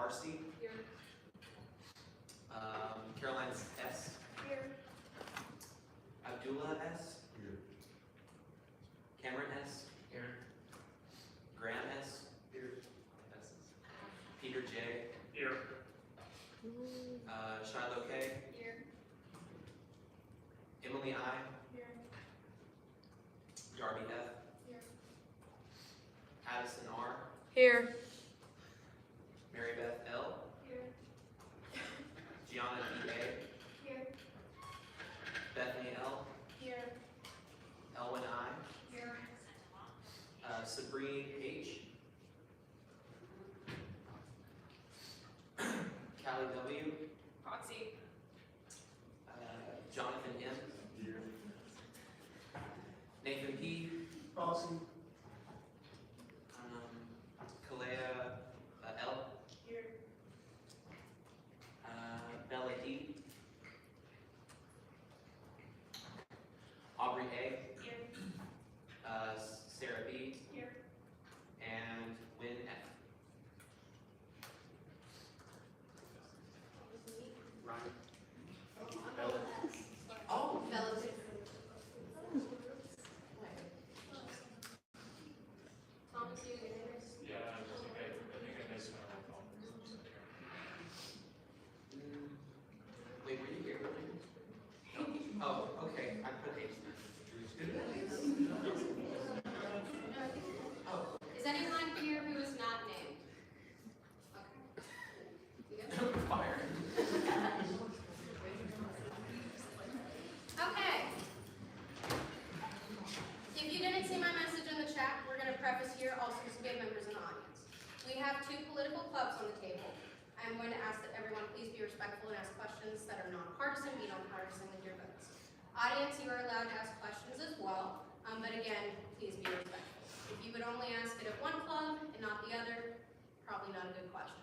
Darcy. Here. Caroline S. Here. Abdullah S. Here. Cameron S. Here. Graham S. Here. Peter J. Here. Shiloh K. Here. Emily I. Here. Darby F. Here. Addison R. Here. Mary Beth L. Here. Gianna E. A. Here. Bethany L. Here. Elwin I. Here. Sabrine H. Callie W. Proxy. Jonathan M. Here. Nathan P. Awesome. Kalea L. Here. Bella E. Aubrey A. Here. Sarah B. Here. And Wynn F. Ryan. Bella. Oh! Bella. Thomas, you get yours? Yeah, I think I missed one. Wait, were you here earlier? No. Oh, okay. I put H. Oh. Is anyone here who is not named? Okay. You good? Fire. Okay. If you didn't see my message in the chat, we're going to preface here also SGA members in the audience. We have two political clubs on the table. I'm going to ask that everyone please be respectful and ask questions that are nonpartisan, be nonpartisan with your votes. Audience, you are allowed to ask questions as well, but again, please be respectful. If you would only ask it at one club and not the other, probably not a good question.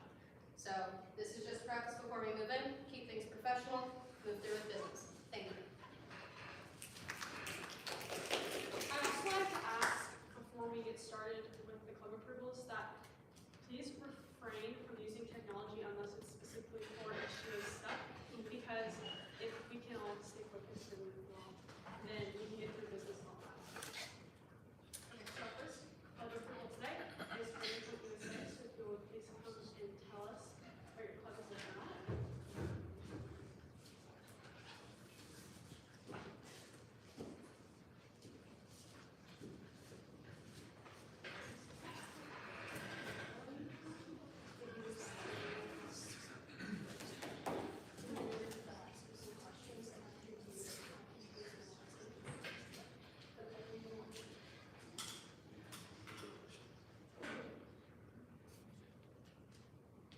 So this is just preface before we move in. Keep things professional, move through with business. Thank you. I'd also like to ask, before we get started with the club approvals, that please refrain from using technology unless it's specifically for SGA stuff, because if we can all stay focused and move along, then we can get through business all that. Okay, so first, club approval today is for your company six. If you would please come and tell us where your club is now.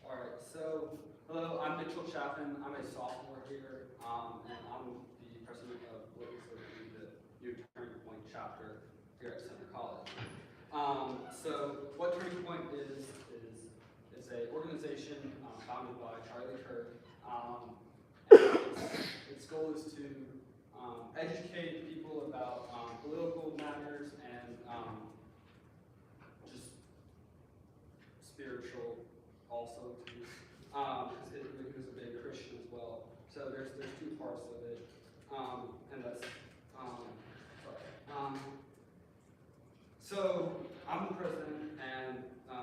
Alright, so, hello, I'm Mitchell Chaffin. I'm a sophomore here, and I'm the president of what is going to be the new Turning Point chapter here at Center College. So, what Turning Point is it's an organization founded by Charlie Kirk, and its goal is to educate people about political matters and just spiritual also too, because he was a big Christian as well. So there's two parts of it, and that's sorry. So I'm the president, and I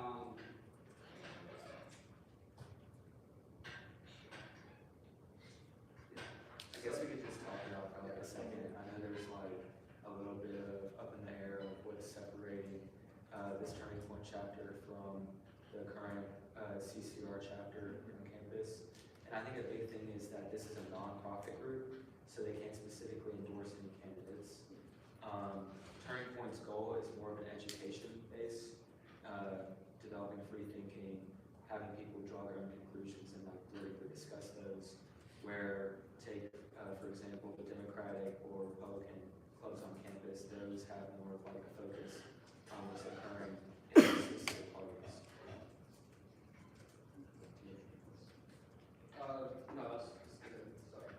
guess we could just talk about for like a second. I know there's like a little bit of up in the air of what's separating this Turning Point chapter from the current CCR chapter on campus. And I think a big thing is that this is a non-profit group, so they can't specifically endorse any candidates. Turning Point's goal is more of an education base, developing free thinking, having people draw their own conclusions and like politically discuss those. Where take, for example, the Democratic or Republican clubs on campus, those have more of like a focus on what's occurring in the specific parties. no, that's good. Sorry.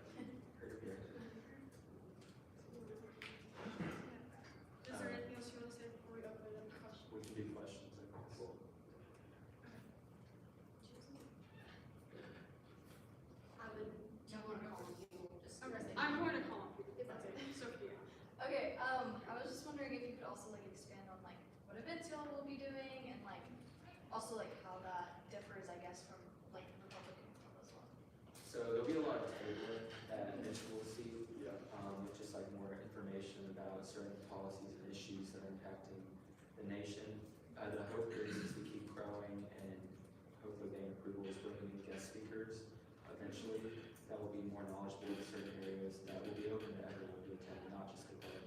Is there anything else you want to say before we open it up for questions? We can do questions. I guess. also like how that differs, I guess, from like Republican club as well. So there'll be a lot of tabling that Mitch will see, with just like more information about certain policies and issues that are impacting the nation. The hope is to keep growing and hopefully gain approval is bringing in guest speakers eventually that will be more knowledgeable in certain areas that will be open to everyone to attend, not just the club.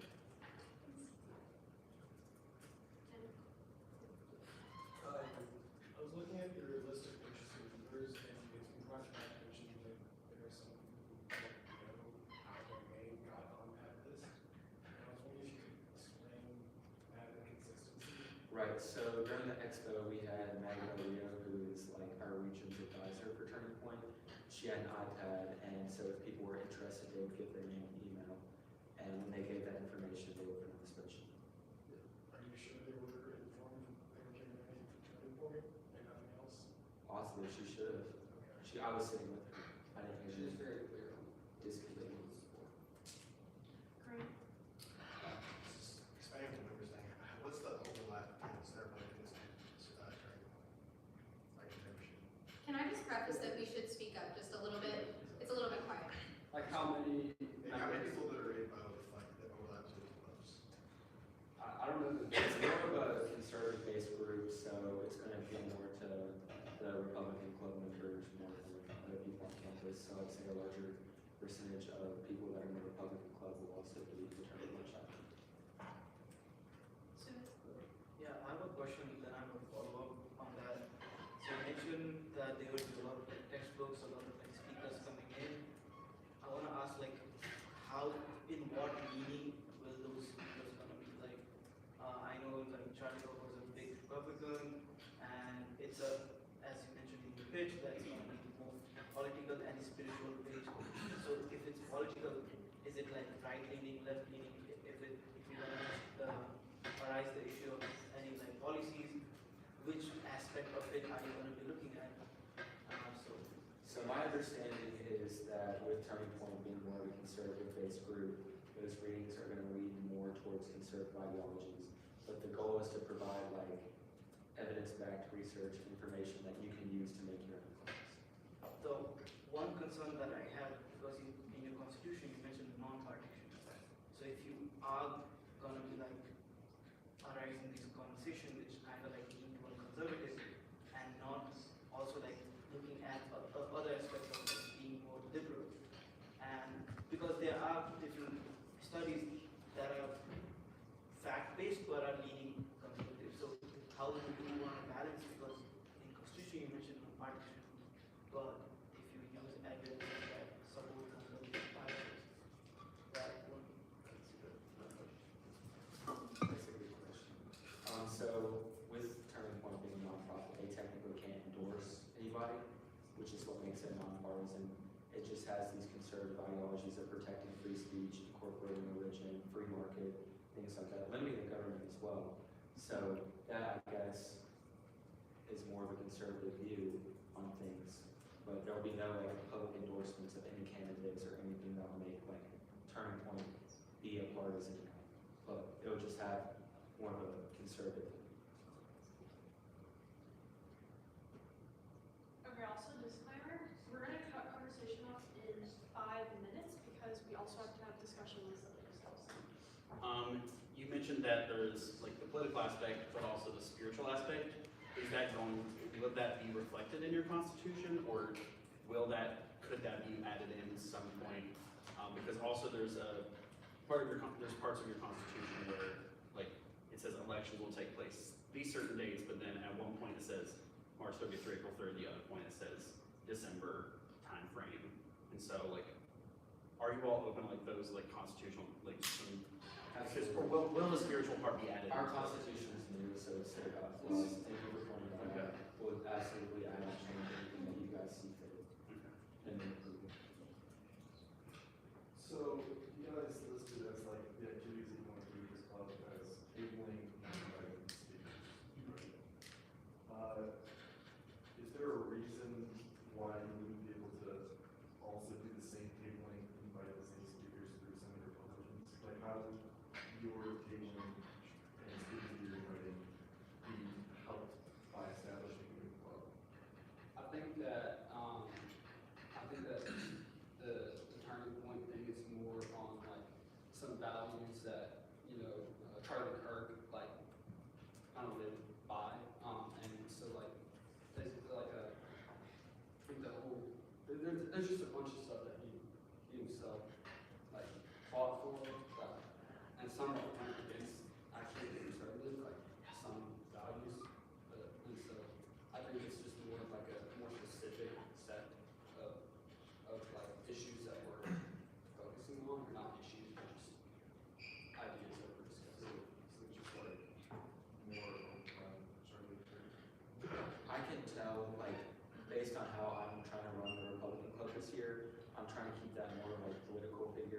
I was looking at your list of interested members, and it's been brought to my attention that there are some people who don't know how their name got on that list. And I was wondering if you could explain that inconsistency. Right, so during the expo, we had Magdalena, who is like our region's advisor for Turning Point. She had an iPad, and so if people were interested, they would get their name and email. And when they gave that information, they would put it on the spreadsheet. Are you sure they were informed they were giving anything for Turning Point and nothing else? Possibly, she should have. Okay. I was sitting with her. I didn't hear She was you. very clear on Discontinued. Great. Expanding the members thing, what's the overlap between ceremony and Turning Point? Like membership? Can I just preface that we should speak up just a little bit? It's a little bit quiet. Like how many How many members? people that are in both, like, that overlap to the clubs? I don't know, it's more of a conservative-based group, so it's gonna be more to the Republican club members more than other people on campus. So I'd say a larger percentage of people that are in the Republican club will also be the Turning Point chapter. Yeah, I have a question, then I have a follow-up on that. So you mentioned that there would be a lot of like textbooks, a lot of like speakers coming in. I wanna ask like, how, in what meaning will those speakers gonna be like? I know like Charlie Cook was a big Republican, and it's a, as you mentioned in your pitch, that it's gonna be more political and spiritual page. So if it's political, is it like right-leaning, left-leaning? If you wanna arise the issue of any like policies, which aspect of it are you going to be looking at? So my understanding is that with Turning Point being more of a conservative-based group, those readings are gonna lean more towards conservative ideologies. But the goal is to provide like evidence-backed research information that you can use to make your own claims. The one concern that I have, because in your constitution you mentioned non-partition. So if you are going to be like arising this conversation which kind of like lean toward conservative and not also like looking at other aspects of like being more liberal, and because there are different studies that are fact-based but are leaning conservative. So how do you want to balance, because in constitution you mentioned non-partition, but if you use evidence that support conservative biases, that won't consider non-partition. That's a good question. So with Turning Point being a nonprofit, they technically can't endorse anybody, which is what makes it nonpartisan. It just has these conservative ideologies of protecting free speech, incorporating religion, free market, things like that, limiting the government as well. So that, I guess, is more of a conservative view on things. But there will be no like public endorsements of any candidates or anything that will make like Turning Point be a partisan club. It will just have more of a conservative. Okay, also disclaimer, we're gonna cut conversation off in 5 minutes because we also have to have discussion with somebody else. You mentioned that there's like the political aspect, but also the spiritual aspect. Is that will that be reflected in your constitution, or could that be added in at some point? Because also there's parts of your constitution where like it says elections will take place these certain dates, but then at one point it says March 30th or April 3rd, the other point it says December time frame. And so like, are you all open to like those like constitutional like some? Or will the spiritual part be added? Our constitution is new, so it's set up. Well, thank you for pointing that out. We'll absolutely add and change anything that you guys see fit. And then approve it. So you guys listed as like the activities that you want to do with this club as tabling and inviting speakers, right? Is there a reason why you wouldn't be able to also do the same tabling, invite the same speakers through some of your provisions? Like how would your tabling and speakers that you're inviting be helped by establishing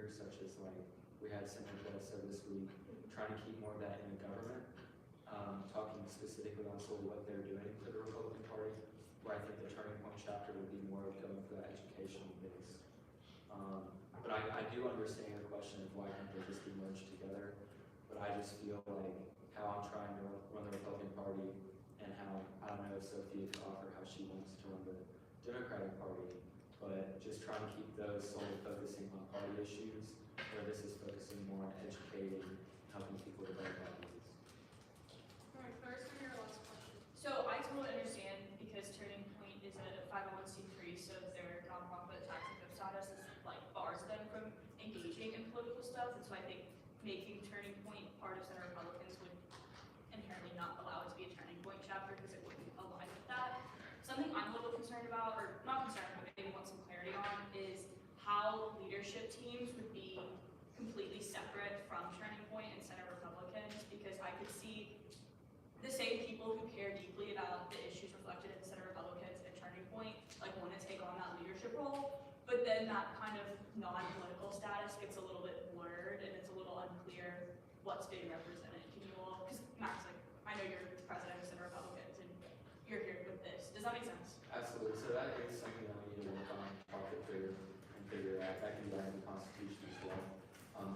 speakers, such as like, we had centresga this week, trying to keep more of that in the government, talking specifically on sort of what they're doing for the Republican Party, where I think the Turning Point chapter would be more of going for that educational base. But I do understand your question of why can't they just be merged together, but I just feel like how I'm trying to run the Republican Party and how, I don't know if Sophia could offer how she wants to run the Democratic Party, but just trying to keep those solely focusing on party issues, where this is focusing more on educating, helping people develop ideas. Alright, Claire, for your last question. So I totally understand because Turning Point is a 501c3, so their nonprofit tax exempt status is like bars them from engaging in political stuff, and so I think making Turning Point part of Center Republicans would inherently not allow it to be a Turning Point chapter because it wouldn't align with that. Something I'm a little concerned about, or not concerned, but maybe want some clarity on, is how leadership teams would be completely separate from Turning Point and Center Republicans, because I could see the same people who care deeply about the issues reflected in Center Republicans and Turning Point, like want to take on that leadership role, but then that kind of non-political status gets a little bit blurred and it's a little unclear what's being represented. Can you all, because Max, like, I know you're the president of Center Republicans and you're here with this. Does that make sense? Absolutely, so that is something that we need to work on, talk it through, and figure out, that can be done in the Constitution as well.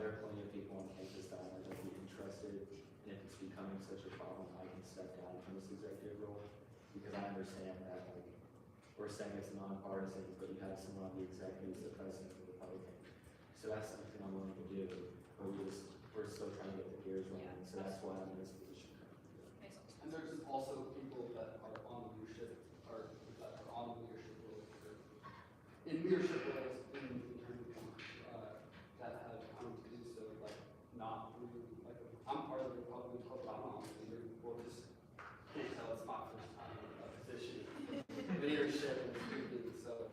There are plenty of people on campus that might be interested, and if it's becoming such a problem, I can step down from this executive role, because I understand that, like, we're saying it's nonpartisan, but you have someone on the executive, the president of the Republican. So that's something I'm willing to do, but we're still trying to get the gears running, so that's why I'm in this position currently. Makes sense. And there's also people that are on leadership, or that are on leadership roles, or in leadership roles in Turning Point, that have come to do so, like, not through, like, I'm part of the Republican Club, but I'm not on the leader, we'll just, can't tell it's my first time in a position, leadership and speaking, so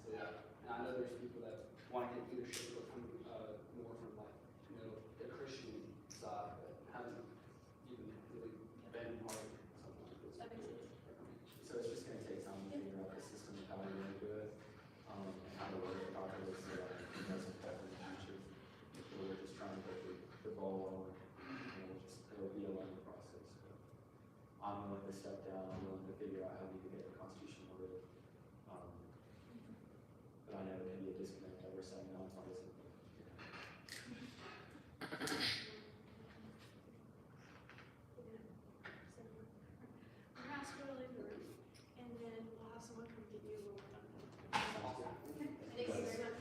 yeah, and I know there's people that want to get leadership, but come, more from, like, you know, the Christian side, but haven't even really been part of something like this. That makes sense. So it's just gonna take time to figure out the system of how we're gonna do it, and how to work it properly, so that it doesn't affect in the future. So we're just trying to get the ball rolling, and it'll be a learning process. So I'm willing to step down, I'm willing to figure out how we can get the Constitution worded. But I know it can be a disconnect that we're saying nonpartisan. We're gonna ask you to leave the room, and then we'll have someone come get you when we're done. Thank you very much.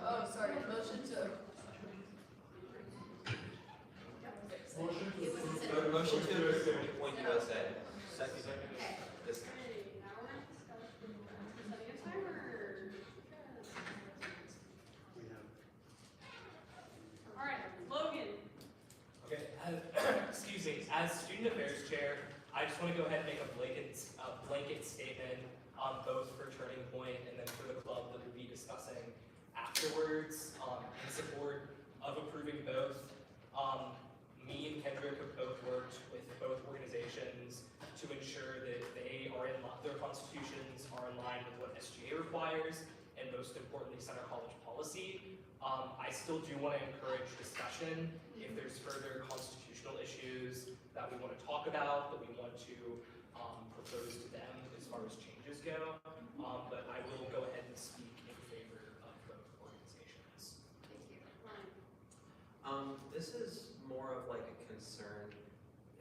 Oh, sorry, motion to. Motion to approve Point USA. Second. This. Okay, now we're gonna discuss setting a timer. Alright, Logan. Okay, excuse me, as student affairs chair, I just want to go ahead and make a blanket statement both for Turning Point and then for the club that we'll be discussing afterwards in support of approving both. Me and Kendrick have both worked with both organizations to ensure that their constitutions are in line with what SGA requires, and most importantly, Center College policy. I still do want to encourage discussion if there's further constitutional issues that we want to talk about, that we want to propose to them as far as changes go. But I will go ahead and speak in favor of both organizations. Thank you. This is more of like a concern,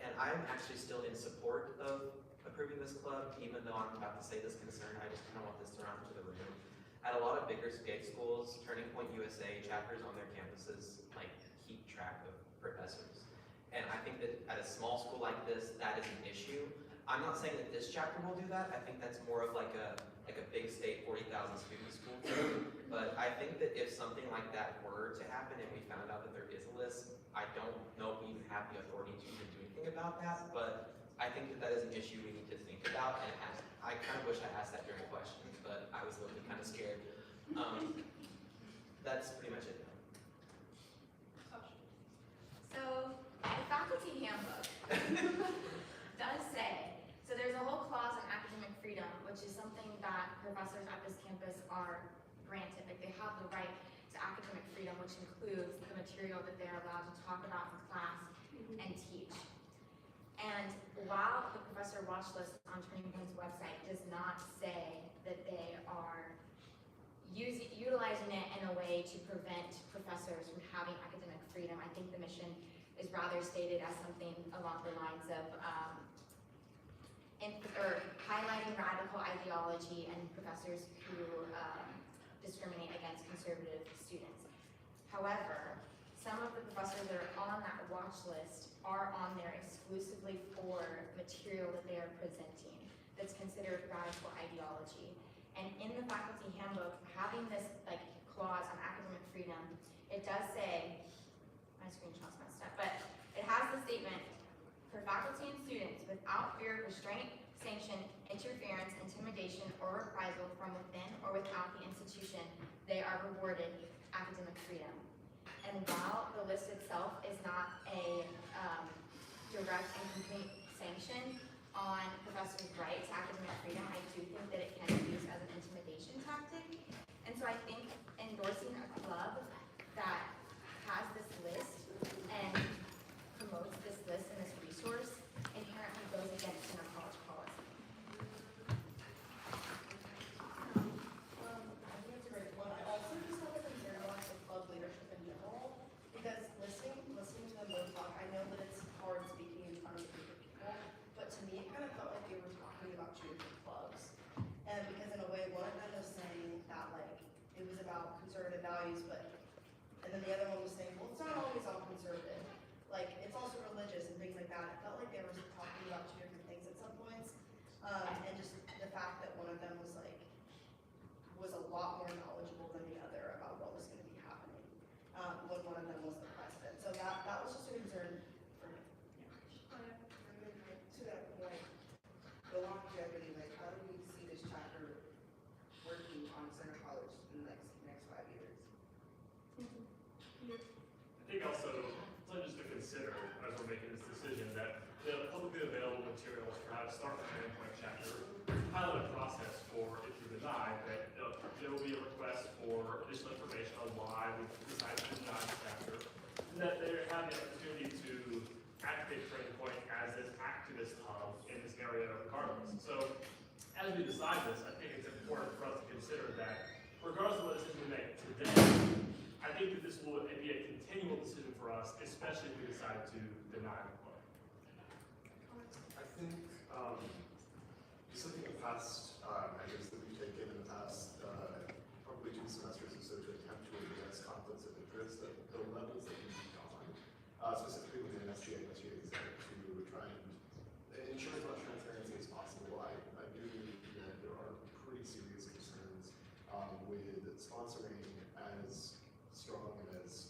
and I'm actually still in support of approving this club, even though I'm about to say this concern, I just kind of want this to run into the room. At a lot of bigger scale schools, Turning Point USA chapters on their campuses like keep track of professors. And I think that at a small school like this, that is an issue. I'm not saying that this chapter will do that. I think that's more of like a big state 40,000 student school too. But I think that if something like that were to happen and we found out that there is a list, I don't know if we even have the authority to even do anything about that. But I think that that is an issue we need to think about. And I kind of wish I asked that during questions, but I was literally kind of scared. That's pretty much it. So, the faculty handbook does say, so there's a whole clause on academic freedom, which is something that professors at this campus are granted. Like they have the right to academic freedom, which includes the material that they're allowed to talk about in class and teach. And while the professor watch list on Turning Point's website does not say that they are utilizing it in a way to prevent professors from having academic freedom, I think the mission is rather stated as something along the lines of highlighting radical ideology and professors who discriminate against conservative students. However, some of the professors that are on that watch list are on there exclusively for material that they are presenting that's considered radical ideology. And in the faculty handbook, having this like clause on academic freedom, it does say, my screenshot's messed up, but it has the statement, for faculty and students without fear of restraint, sanction, interference, intimidation, or reprisal from within or without the institution, they are rewarded academic freedom. And while the list itself is not a direct and complete sanction on professors' right to academic freedom, I do think that it can be used as an intimidation tactic. And so I think endorsing a club that has this list and promotes this list and this resource inherently goes against our college policy. I think it's a great one. I also just have a concern about the club leadership in general, because listening to them both talk, I know that it's hard speaking in front of different people, but to me, it kind of felt like they were talking about two different clubs. And because in a way, one of them was saying that like it was about conservative values, and then the other one was saying, well, it's not always all conservative. Like it's also religious and things like that. It felt like they were talking about two different things at some points. And just the fact that one of them was like was a lot more knowledgeable than the other about what was going to be happening when one of them was the president. So that was just a concern for me. To that point, the longevity, like how do we see this chapter working on Center College in the next 5 years? I think also, something just to consider as we're making this decision, that the publicly available materials for how to start the Turning Point chapter pilot a process for, if you're denied, that there will be a request for additional information on why we decided to deny the chapter, and that they have the opportunity to activate Turning Point as this activist hub in this area regardless. So as we decide this, I think it's important for us to consider that regardless of what decision we make today, I think that this will be a continual decision for us, especially if we decide to deny the club. I think, just looking at past measures that we've taken in the past, probably 2 semesters or so to attempt to address conflicts of interest at the levels that we've gone, specifically within SGA and SGA exec, to try and ensure as much transparency as possible. I do believe that there are pretty serious concerns with sponsoring as strong and as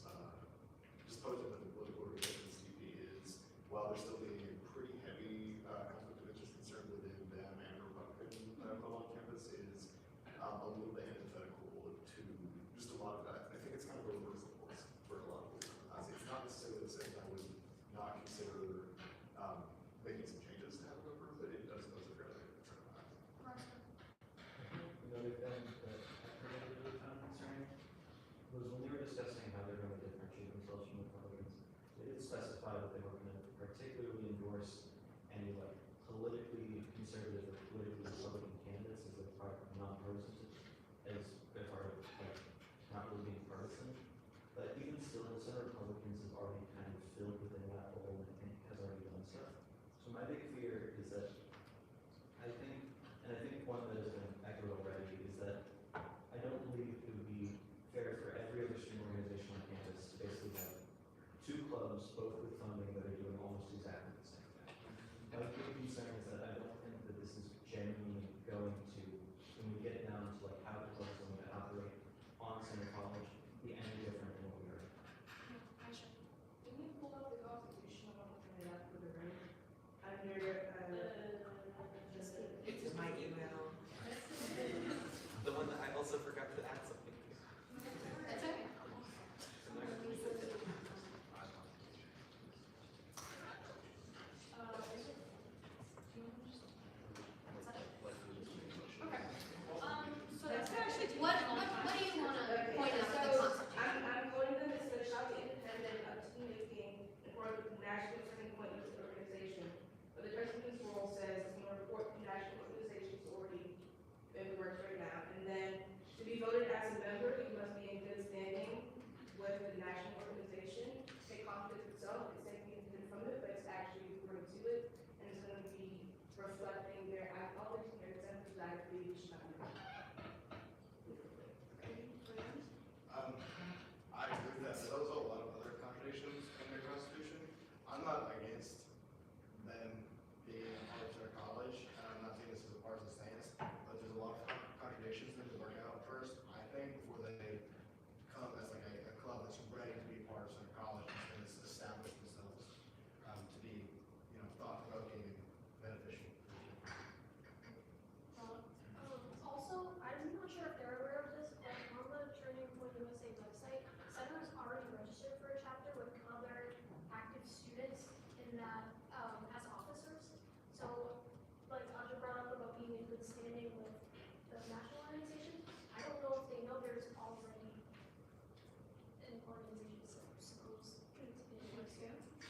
just potent of the political organization CP is, while there's still being a pretty heavy conflict of interest concern within them and Republican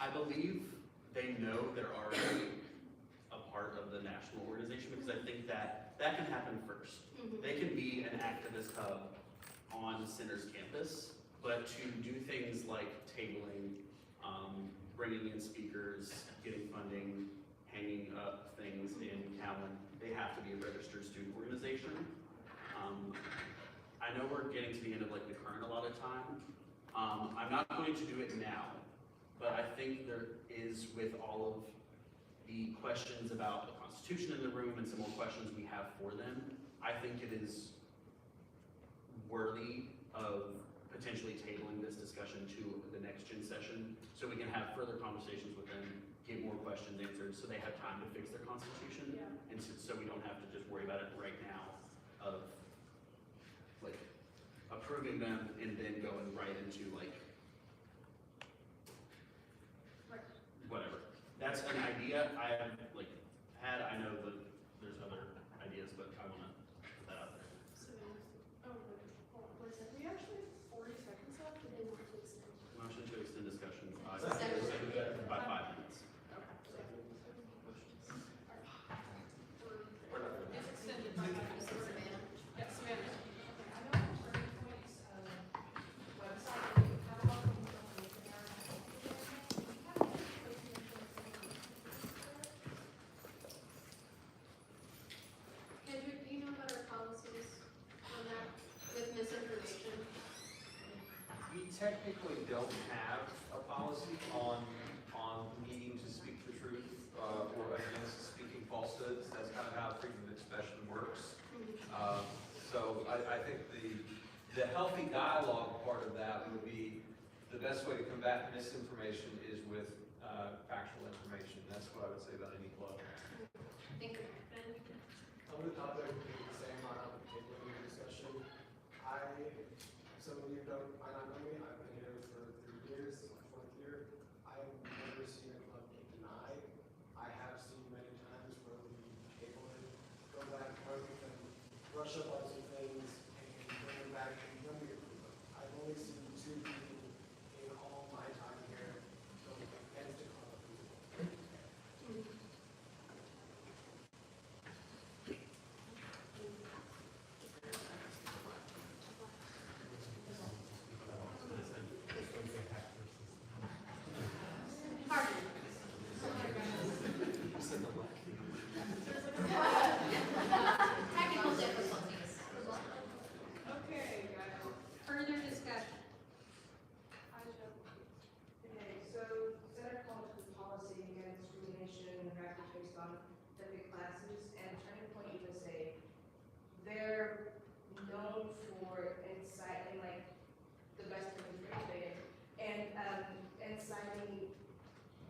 I believe they know they're already a part of the national organization, because I think that can happen first. They can be an activist hub on Center's campus, but to do things like tabling, bringing in speakers, getting funding, hanging up things in Callan, they have to be a registered student organization. I know we're getting to the end of like the current allotted time. I'm not going to do it now, but I think there is, with all of the questions about the Constitution in the room and some more questions we have for them, I think it is worthy of potentially tabling this discussion to the next gen session, so we can have further conversations with them, get more questions answered, so they have time to fix their Constitution. Yeah. And so we don't have to just worry about it right now of like approving them and then going right into like whatever. That's an idea I have like had. I know that there's other ideas, but I want to put that out there. What is it? We actually have 40 seconds left, and they want to extend. Motion to extend discussion by Second. 5 minutes. It's extended by 5 minutes. Yes, Savannah. Okay, I know Turning Point's website, and you have a lot of information there. Kendrick, do you know about our policies on that with misinformation? We technically don't have a policy on needing to speak the truth, or against speaking falsehoods. That's kind of how freedom of expression works. So I think the healthy dialogue part of that would be, the best way to combat misinformation is with factual information. That's what I would say about any club. Thank you. On the topic, being the same on tabling discussion, some of you might not know me, I've been here for 3 years, this is my 4th year. I've never seen a club get denied. I have seen many times where we table it, go back, work with them, brush up on some things, and bring them back, and then we approve them. I've only seen 2 people in all my time here go against a club approval. Pardon. Technical difficulties. Okay, guys. Further discussion. Hi, Joe. Okay, so Center College has a policy against discrimination and practice based on specific classes, and Turning Point USA, they're known for inciting, like, the best of the and inciting,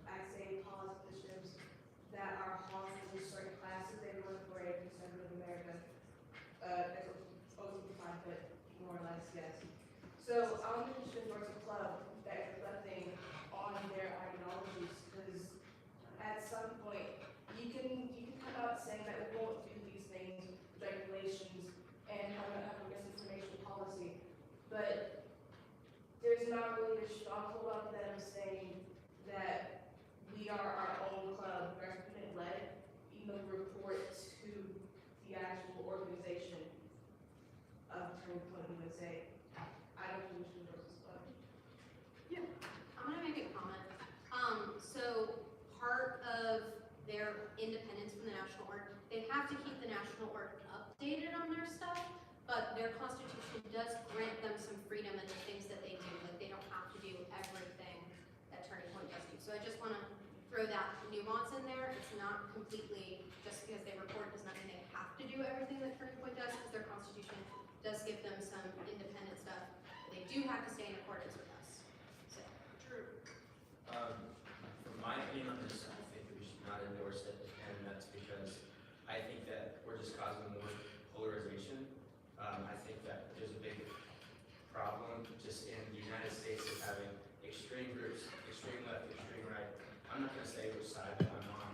I say, politicians that are harmful to certain classes. They run for a conservative America, that's supposed to be fine, but more or less, yes. So I'm interested in a club that's reflecting on their ideologies, because at some point, you can come out saying that we won't do these things, regulations, and have a misinformation policy, but there's not really a strong hold up them saying that we are our own club, resident led, even though we report to the actual organization of Turning Point USA. I don't think we should endorse this club. I'm gonna make a comment. So part of their independence from the national org, they have to keep the national org updated on their stuff, but their constitution does grant them some freedom in the things that they do. Like, they don't have to do everything that Turning Point does do. So I just wanna throw that nuance in there. It's not completely, just because they report does not mean they have to do everything that Turning Point does, because their constitution does give them some independent stuff. But they do have to stay in accordance with us. So. True. From my opinion on this, I think that we should not endorse it, and that's because I think that we're just causing more polarization. I think that there's a big problem just in the United States of having extreme groups, extreme left, extreme right. I'm not gonna say which side that I'm on,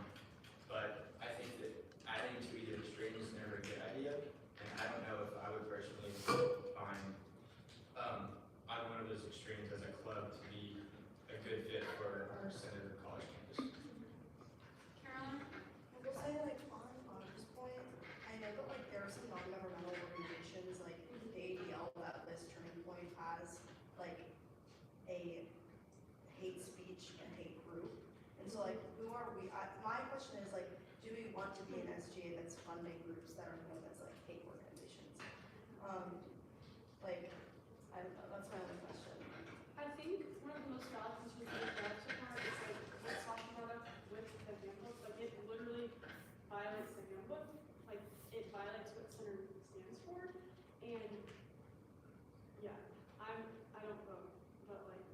but I think that adding to either extreme is never a good idea, and I don't know if I would personally find either one of those extremes as a club to be a good fit for our center who are we? My question is like, do we want to be an SGA that's funding groups that are known as like hate organizations? Like, I don't know, that's my only question. I think one of the most valid concerns that we have so far is like what's talking about with the handbook. Like it literally violates the handbook. Like it violates what center stands for. And yeah, I don't vote, but like.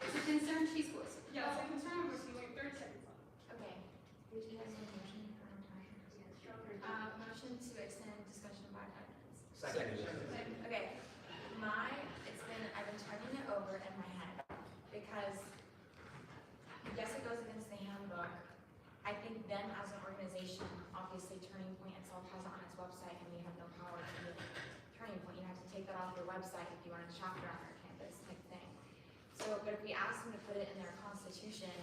It's a concern she's voicing. Yeah, it's a concern. We're seeing like 30 seconds left. Okay, do you guys want a motion or no time? Motion to extend discussion by 5 minutes. Second. Okay, I've been turning it over in my head, because yes, it goes against the handbook. I think them as an organization, obviously Turning Point itself has it on its website, and we have no power to do Turning Point. You have to take that off their website if you want a chapter on their campus type thing. So, but if we ask them to put it in their constitution,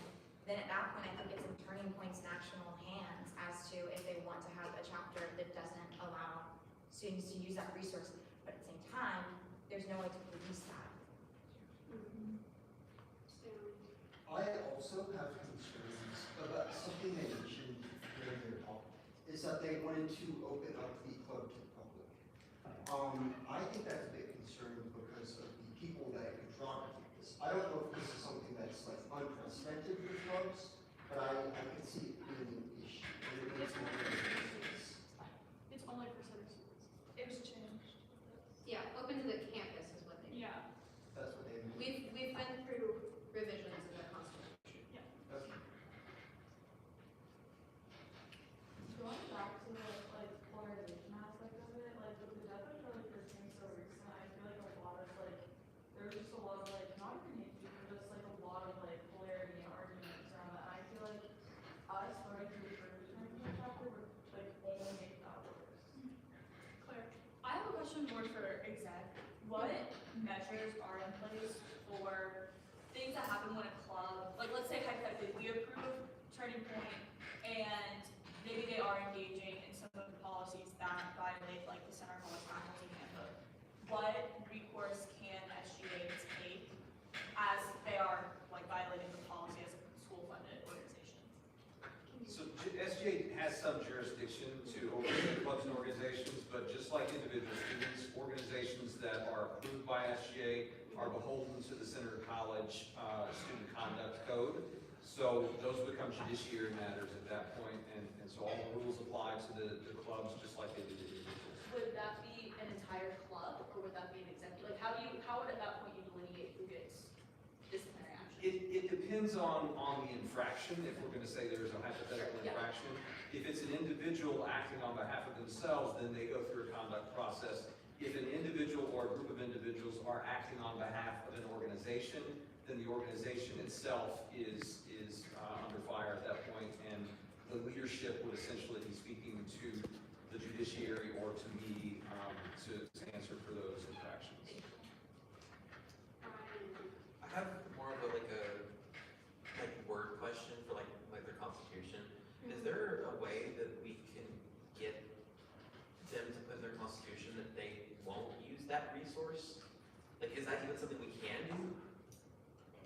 then at that point, I think it's in Turning Point's national hands as to if they want to have a chapter that doesn't allow students to use that resource. But at the same time, there's no way to police that. I also have concerns about something they mentioned during their talk, is that they wanted to open up the club to the public. I think that's a big concern because of the people that could draw to this. I don't know if this is something that's like unprecedented with clubs, but I can see it being an issue. It makes me nervous. It's only for center students. It was changed. Yeah, open to the campus is what they. Yeah. That's what they mean. We've been through revisions in the constitution. Yeah. Okay. Going back to the like polarization aspect of it, like with the death of Charlie Kirk being so recent, I feel like a lot of like there was just a lot of like not even hate speech, but just like a lot of like polarity and arguments around that. And I feel like us voting to return to the chapter would like only make that worse. Claire, I have a question more for exec. What measures are in place for things that happen when a club, like let's say hypothetically, we approve Turning Point and maybe they are engaging in some of the policies that violate like the Center College faculty handbook. What recourse can SGA take as they are like violating the policy as a school-funded organization? So SGA has some jurisdiction to oversee clubs and organizations, but just like individual students, organizations that are approved by SGA are beholden to the Center College Student Conduct Code. So those become judiciary matters at that point, and so all the rules apply to the clubs just like they do to individuals. Would that be an entire club, or would that be an executive? Like, how would at that point you delineate who gets disciplinary action? It depends on the infraction, if we're gonna say there's a hypothetical Yeah. infraction. If it's an individual acting on behalf of themselves, then they go through a conduct process. If an individual or a group of individuals are acting on behalf of an organization, then the organization itself is under fire at that point, and the leadership would essentially be speaking to the judiciary or to me to answer for those infractions. I have more of a word question for like their constitution. Is there a way that we can get them to put in their constitution that they won't use that resource? Like, is that even something we can do?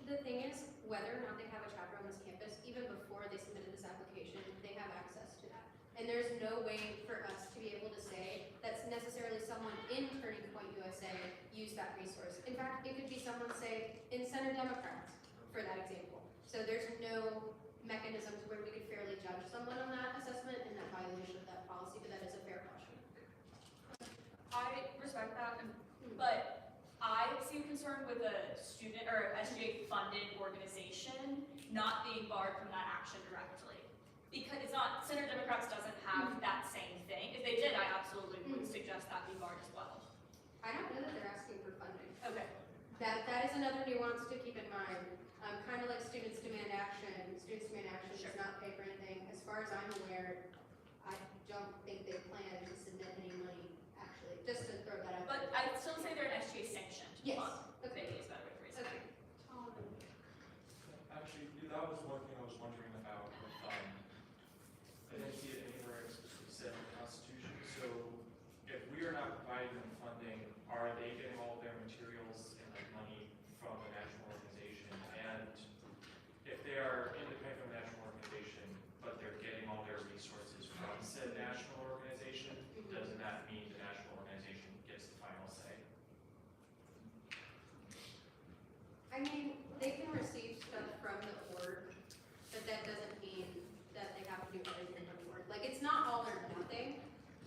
The thing is, whether or not they have a chapter on this campus, even before they submitted this application, they have access to that. And there's no way for us to be able to say that's necessarily someone in Turning Point USA use that resource. In fact, it could be someone, say, in Center Democrats, for that example. So there's no mechanism to where we could fairly judge someone on that assessment and that violation of that policy, but that is a fair question. I respect that, but I seem concerned with a student or SGA funded organization not being barred from that action directly. Because it's not, Center Democrats doesn't have that same thing. If they did, I absolutely would suggest that be barred as well. I don't know that they're asking for funding. Okay. That is another nuance to keep in mind. Kind of like students demand action. Students demand action does not pay for anything. As far as I'm aware, I don't think they plan to submit any money, actually, just to throw that out. But I'd still say they're an SGA sanctioned Yes. club. Okay. Maybe is a better way to phrase it. Okay. Actually, that was one thing I was wondering about with, I didn't see it anywhere explicitly said in the Constitution. So if we are not providing them funding, are they getting all of their materials and like money from a national organization? And if they are independent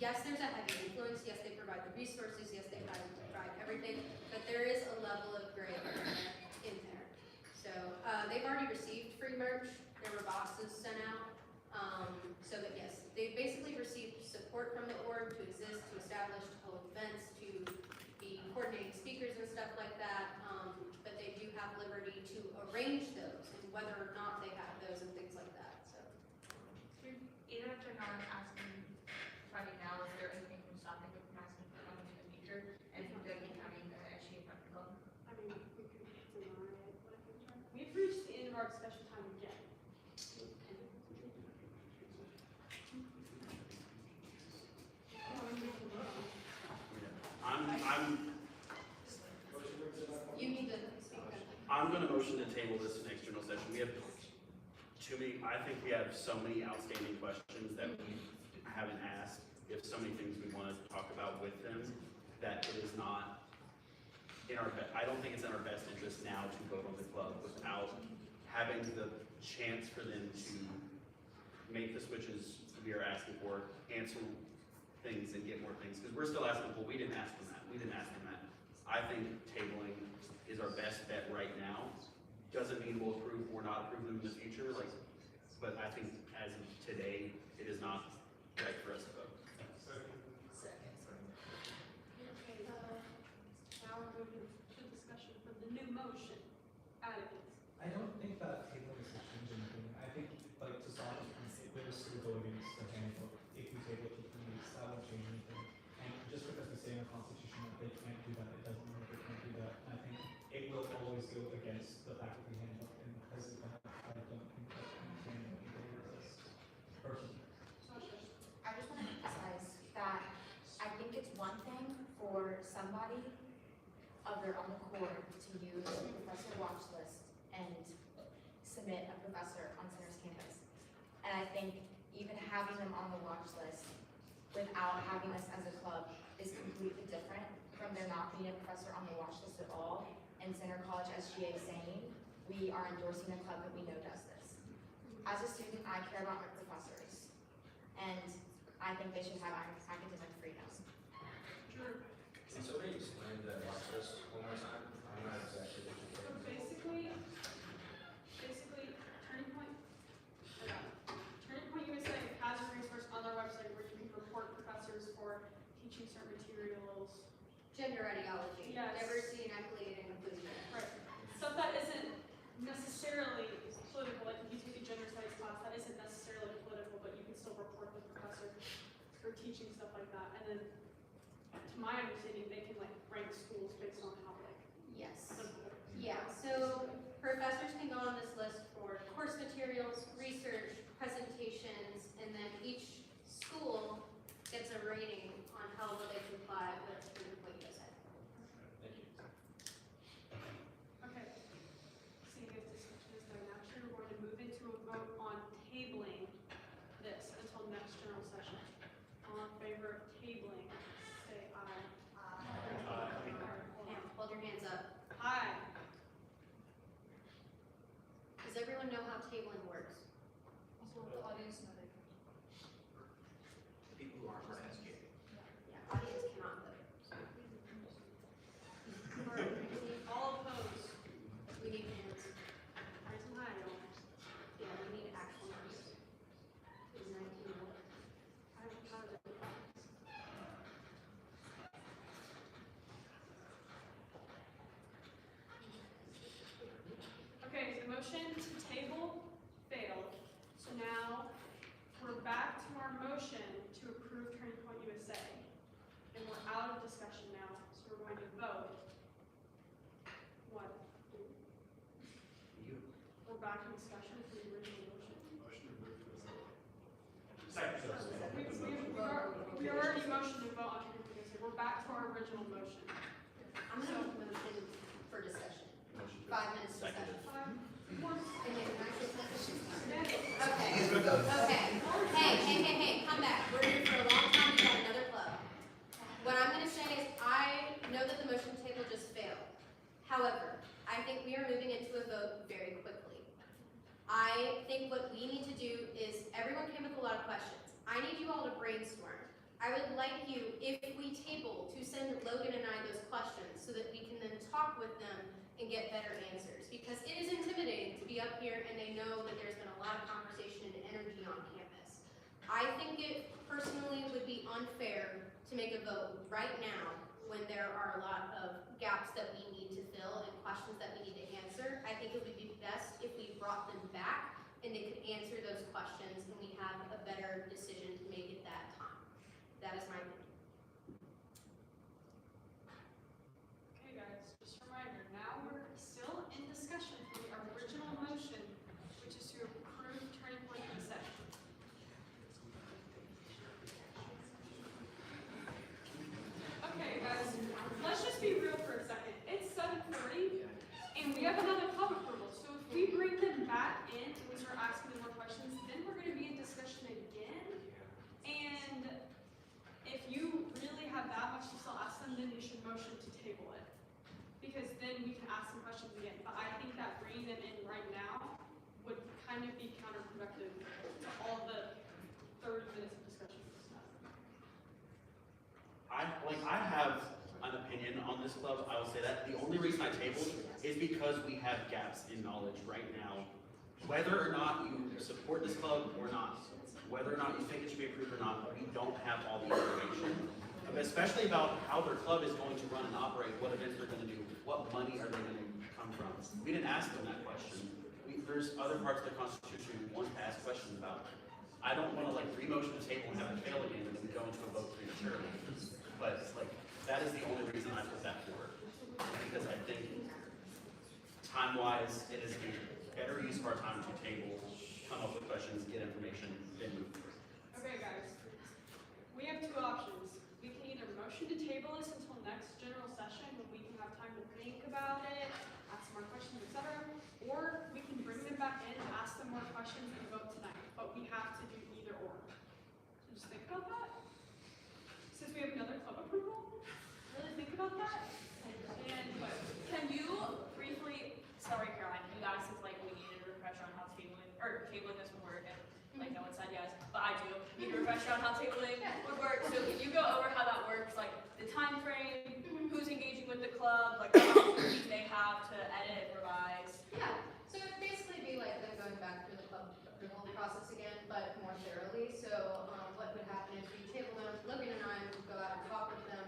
yes, there's a heavy influence, yes, they provide the resources, yes, they provide everything, but there is a level of gray area in there. So, they've already received free merch, there were boxes sent out, so that yes, they basically received support from the org to exist, to establish, to hold events, to be coordinating speakers and stuff like that, but they do have liberty to arrange those, and whether or not they have those and things like that, so. Even if they're not asking funding now, is there anything from stopping them from asking for funding in the future? And if they're having the SGA practical? I mean, we could deny it, but I can try. We've reached the end of our discussion time again. You need to speak up. I'm gonna motion to table this to next general session. We have too many, I think we have so many outstanding questions that we haven't asked. We have so many things we wanna talk about with them that it is not in our, I don't think it's in our best interest now to vote on the club without having the chance for them to make the switches we are asking for, answer things and get more things, because we're still asking, well, we didn't ask them that, we didn't ask them that. I think tabling is our best bet right now. Doesn't mean we'll approve or not approve them in the future, like, but I think as of today, it is not right for us to vote. Okay, now we're moving to discussion for the new motion. Atticus. I don't think that table is to change anything. I think, like, to solve this, we're still go against the handbook. If we table it for 3 weeks, that won't change anything. And just because we say in the Constitution that they can't do that, it doesn't mean that they can't do that. And I think it will always go against the faculty handbook, and because of that, I don't think that anything exists. Personally. I just want to emphasize that I think it's one thing for somebody of their own accord to use a professor watch list and submit a professor on Center's campus. And I think even having them on the watch list without having us as a club is completely different from there not being a professor on the watch list at all, and College SGA saying, we are endorsing a club that we know does this. As a student, I care about my professors, and I think they should have academic freedom. Can somebody explain the watch list one more time? I'm not exactly what you're So saying. basically, Turning Point USA has a resource on their website where you can report professors for teaching certain materials. Gender ideology, Yes. diversity and equity and inclusion. Right. Stuff that isn't necessarily political, like if you take a gender studies class, that isn't necessarily political, but you can still report the professor for teaching stuff like that. And then, to my understanding, they can like rank schools based on how like. Yes. Yeah, so professors can go on this list for course materials, research, presentations, and then each school gets a rating on how well they comply with Turning Point USA. Thank you. Okay. Seeing if discussion is done, actually, we're going to move into a vote on tabling this until next general session. All in favor of tabling, say aye. Hold your hands up. Aye. Does everyone know how tabling works? Also, the audience know they can. The people who aren't part of SGA. Yeah, audience cannot vote. All opposed? We need hands. Raise them high, y'all. Yeah, we need actual numbers. Is 19 what? I haven't counted it. Okay, the motion to table failed. So now we're back to our motion to approve Turning Point USA. And we're out of discussion now, so we're going to vote. What? You. We're back in discussion for the original motion. Motion to move to a vote. We already motioned to vote on Turning Point USA. We're back to our original motion. I'm gonna make a motion for discussion. 5 minutes discussion. And then can I say something? Okay, okay. Hey, come back. We're here for a long time, we got another club. What I'm gonna say is, I know that the motion table just failed. However, I think we are moving into a vote very quickly. I think what we need to do is, everyone came with a lot of questions. I need you all to brainstorm. I would like you, if we table, to send Logan and I those questions so that we can then talk with them and get better answers. Because it is intimidating to be up here and they know that there's been a lot of conversation and energy on campus. I think it personally would be unfair to make a vote right now when there are a lot of gaps that we need to fill and questions that we need to answer. I think it would be best if we brought them back and they could answer those questions and we have a better decision to make at that time. That is my opinion. Okay, guys, just a reminder, now we're still in discussion for the original motion, which is to approve Turning Point USA. Okay, guys, let's just be real for a second. It's 7:40, and we have another club approval. So if we bring them back in and we start asking them more questions, then we're going to be in discussion again. And if you really have that much to still ask them, then you should motion to table it. Because then we can ask them questions again. But I think that bringing them in right now would kind of be counterproductive to all the 30 minutes of discussion we just had. I have an opinion on this club. I will say that the only reason I tabled is because we have gaps in knowledge right now. Whether or not you support this club or not, whether or not you think it should be approved or not, we don't have all the information, especially about how their club is going to run and operate, what events they're going to do, what money are they going to come from. We didn't ask them that question. There's other parts of the Constitution we want to ask questions about. I don't want to re-motion the table and have it fail again and then go into a vote prematurely. But that is the only reason I put that forward. Because I think time-wise, it is a better use of our time to table, come up with questions, get information, then move forward. Okay, guys. We have two options. We can either motion to table this until next general session when we can have time to think about it, ask some more questions, etc. Or we can bring them back in, ask them more questions, and vote tonight. But we have to do either or. So just think about that. Since we have another club approval, really think about that. And what? Can you briefly, sorry Caroline, you asked if we needed a refresher on how tabling this would work, and no one said yes, but I do need a refresher on how tabling would work. So can you go over how that works, the time frame, who's engaging with the club, how long they have to edit and revise? Yeah, so it'd basically be like them going back through the club approval process again, but more thoroughly. So what would happen is we table them, Logan and I would go out and talk with them,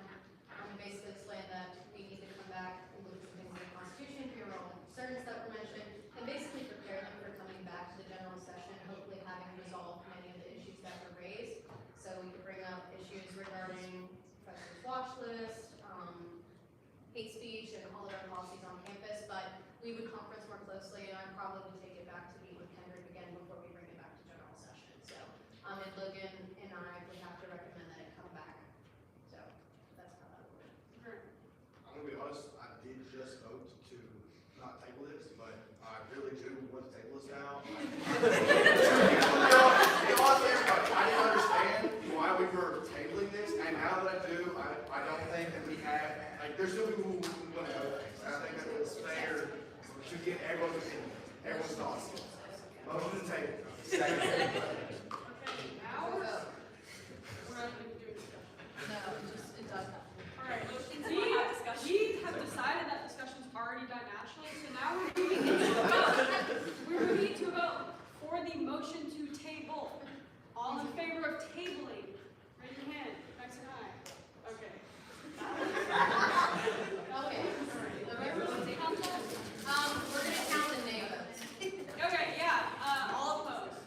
basically explain that we need to come back and look at things in the Constitution, payroll concerns that were mentioned, and basically prepare them for coming back to the general session, hopefully having resolved many of the issues that were raised. So we could bring up issues regarding professor's watch list, hate speech, and all of our policies on campus, but we would conference more closely, and I'd probably take it back to meet with Kendrick again before we bring it back to general session. So, and Logan and I would have to recommend that it come back. So, that's how that would work. I'm gonna be honest, I did just vote to not table this, but I really do want to table this now. I didn't understand why we were tabling this, and now that I do, I don't think that we have, there's still people who want to know things. I think that it's fair to get everyone's opinion, everyone's thoughts. Motion to table. Second. Okay, now we're not even doing discussion. No, it does not. All right, we have decided that discussion's already done naturally, so now we're moving into a vote. We're moving to a vote for the motion to table. All in favor of tabling, raise your hand, next and high. Okay. Okay, the referendum count that? We're gonna count the nay votes. Okay, yeah, all opposed.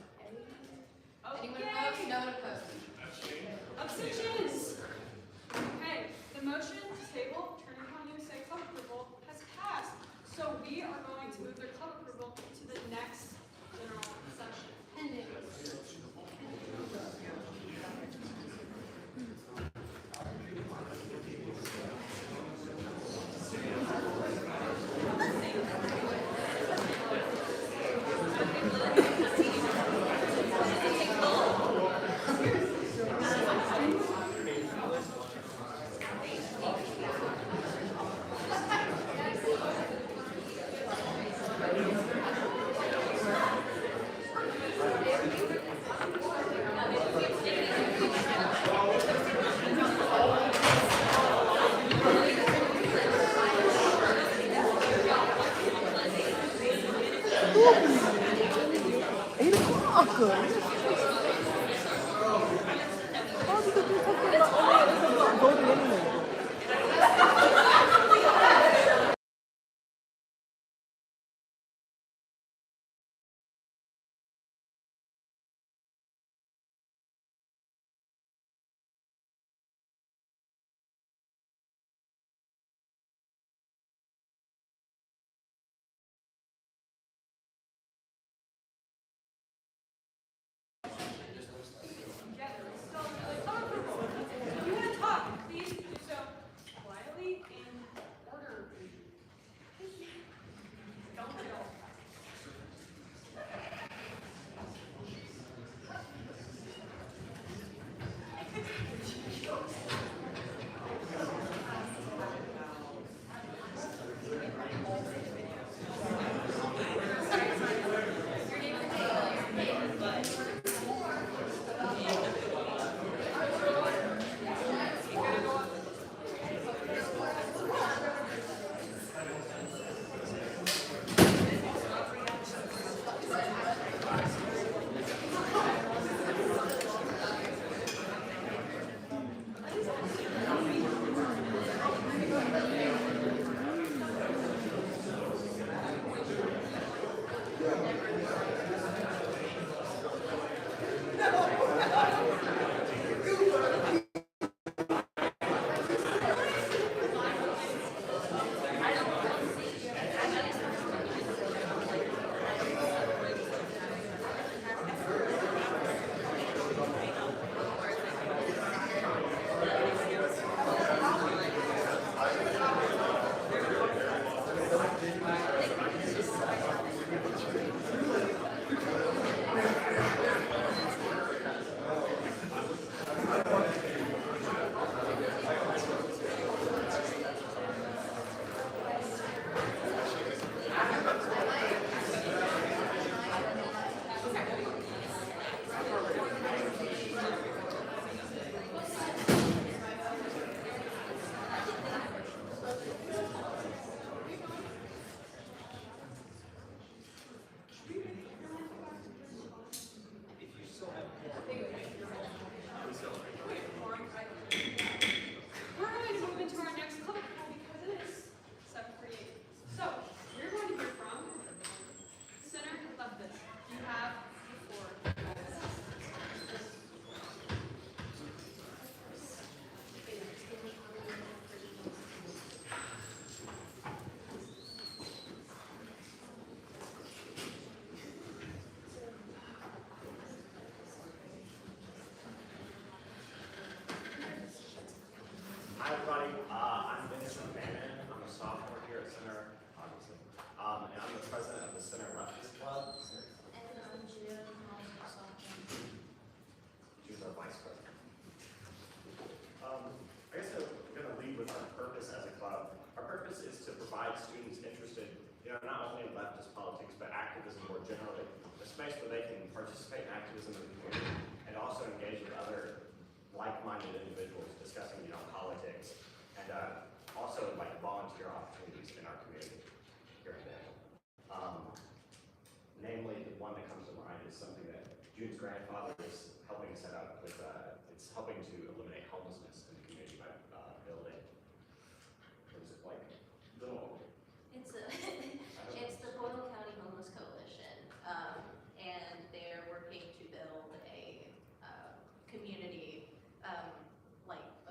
If you want to talk, please do so quietly and orderly. Don't yell. We're going to move into our next club call because it is 7:48. So, we're going to hear from Center Leftist. You have the floor. Hi everybody, I'm Vincent Bannon. I'm a sophomore here at Center, obviously. And I'm the president of the Center Leftist Club. And I'm June, also sophomore. She's our vice president. I guess we're going to lead with our purpose as a club. Our purpose is to provide students interested, not only in leftist politics, but activism more generally. A space where they can participate in activism in the community and also engage with other like-minded individuals discussing, politics, and also like volunteer opportunities in our community here in Danville. Namely, the one that comes to mind is something that June's grandfather is helping set up with. It's helping to eliminate homelessness in the community by building. What is it like? Little. It's it's the Boyle County Homeless Coalition, and they're working to build a community of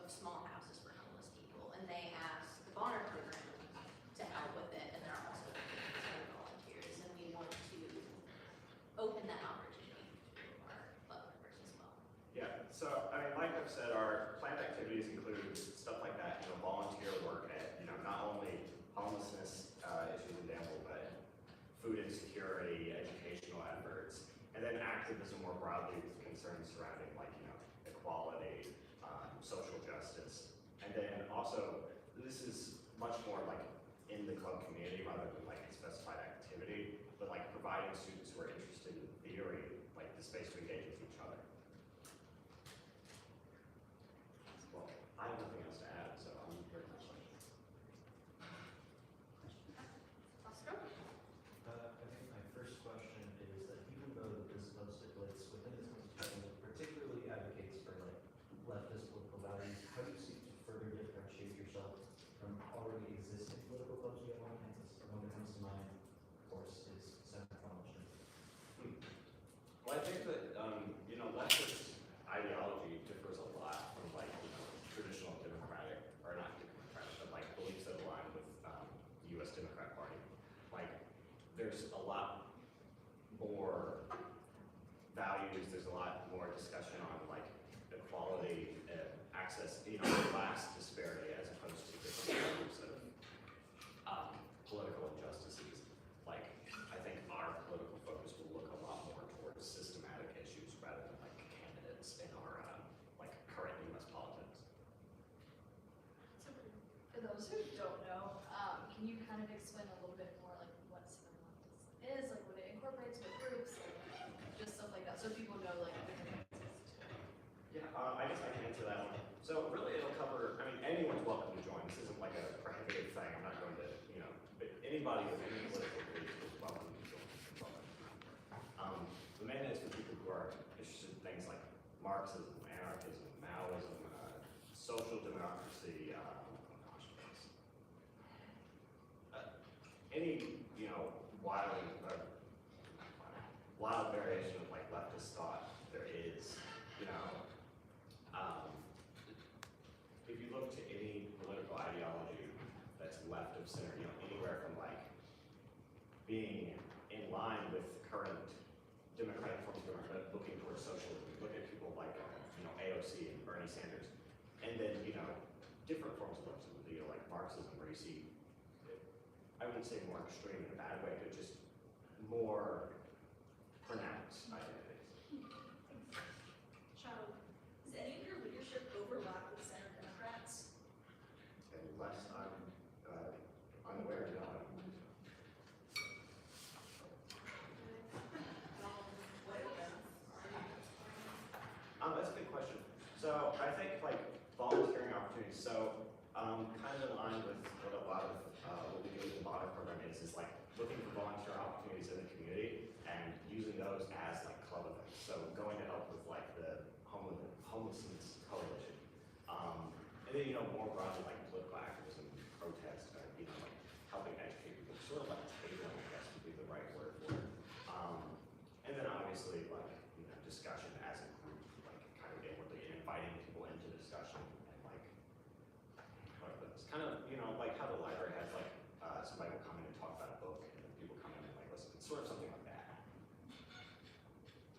small houses for homeless people, and they asked the Bonner program to help with it, and they're also looking for volunteers, and we want to open that opportunity to our club members as well. Yeah. So like I've said, our planned activities include stuff like that. Volunteer work at not only homelessness issues in Danville, but food insecurity, educational efforts, and then activism more broadly with concerns surrounding equality, social justice, and then also this is much more in the club community rather than a specified activity, but providing students who are interested in theory the space to engage with each other. Well, I have nothing else to add, so I'm very much like. Oscar? I think my first question is that even though this club stipulates used, there's a lot more discussion on like equality, access, class disparity as opposed to different forms of political injustices. Like, I think our political focus will look a lot more towards systematic issues rather than like candidates in our like current U.S. politics. So for those who don't know, can you kind of explain a little bit more like what center left is, like what it incorporates, what groups, like, just stuff like that, so people know like the differences too. Yeah, I guess I can answer that one. So really it'll cover, I mean, anyone's welcome to join. This isn't like a prohibited thing. I'm not going to, but anybody with any political belief is welcome to join. The main is for people who are interested in things like Marxism, anarchism, Maoism, social democracy, any, wild variation of like leftist thought there is, if you look to any political ideology that's left of center, anywhere from like being in line with current democratic forms of government, looking towards socialism, look at people like, AOC and Bernie Sanders, and then, different forms of leftism, like Marxism, where you see, I wouldn't say more extreme in a bad way, but just more pronounced identities. Sean, does any of your leadership overlap with Center Democrats? Unless I'm unaware, no, I don't think so. That's a good question. So I think like volunteering opportunities. So kind of in line with what a lot of what we do with the Modern program is like looking for volunteer opportunities in the community and using those as like club events. So going to help with like the homelessness coalition, and then more broadly like political activism, protest, like helping educate people, sort of like tabling, I guess would be the right word for it. And then obviously like discussion as a group, like kind of inwardly inviting people into discussion and like it's kind of like how the library has like somebody will come in and talk about a book and then people come in and like listen. It's sort of something like that.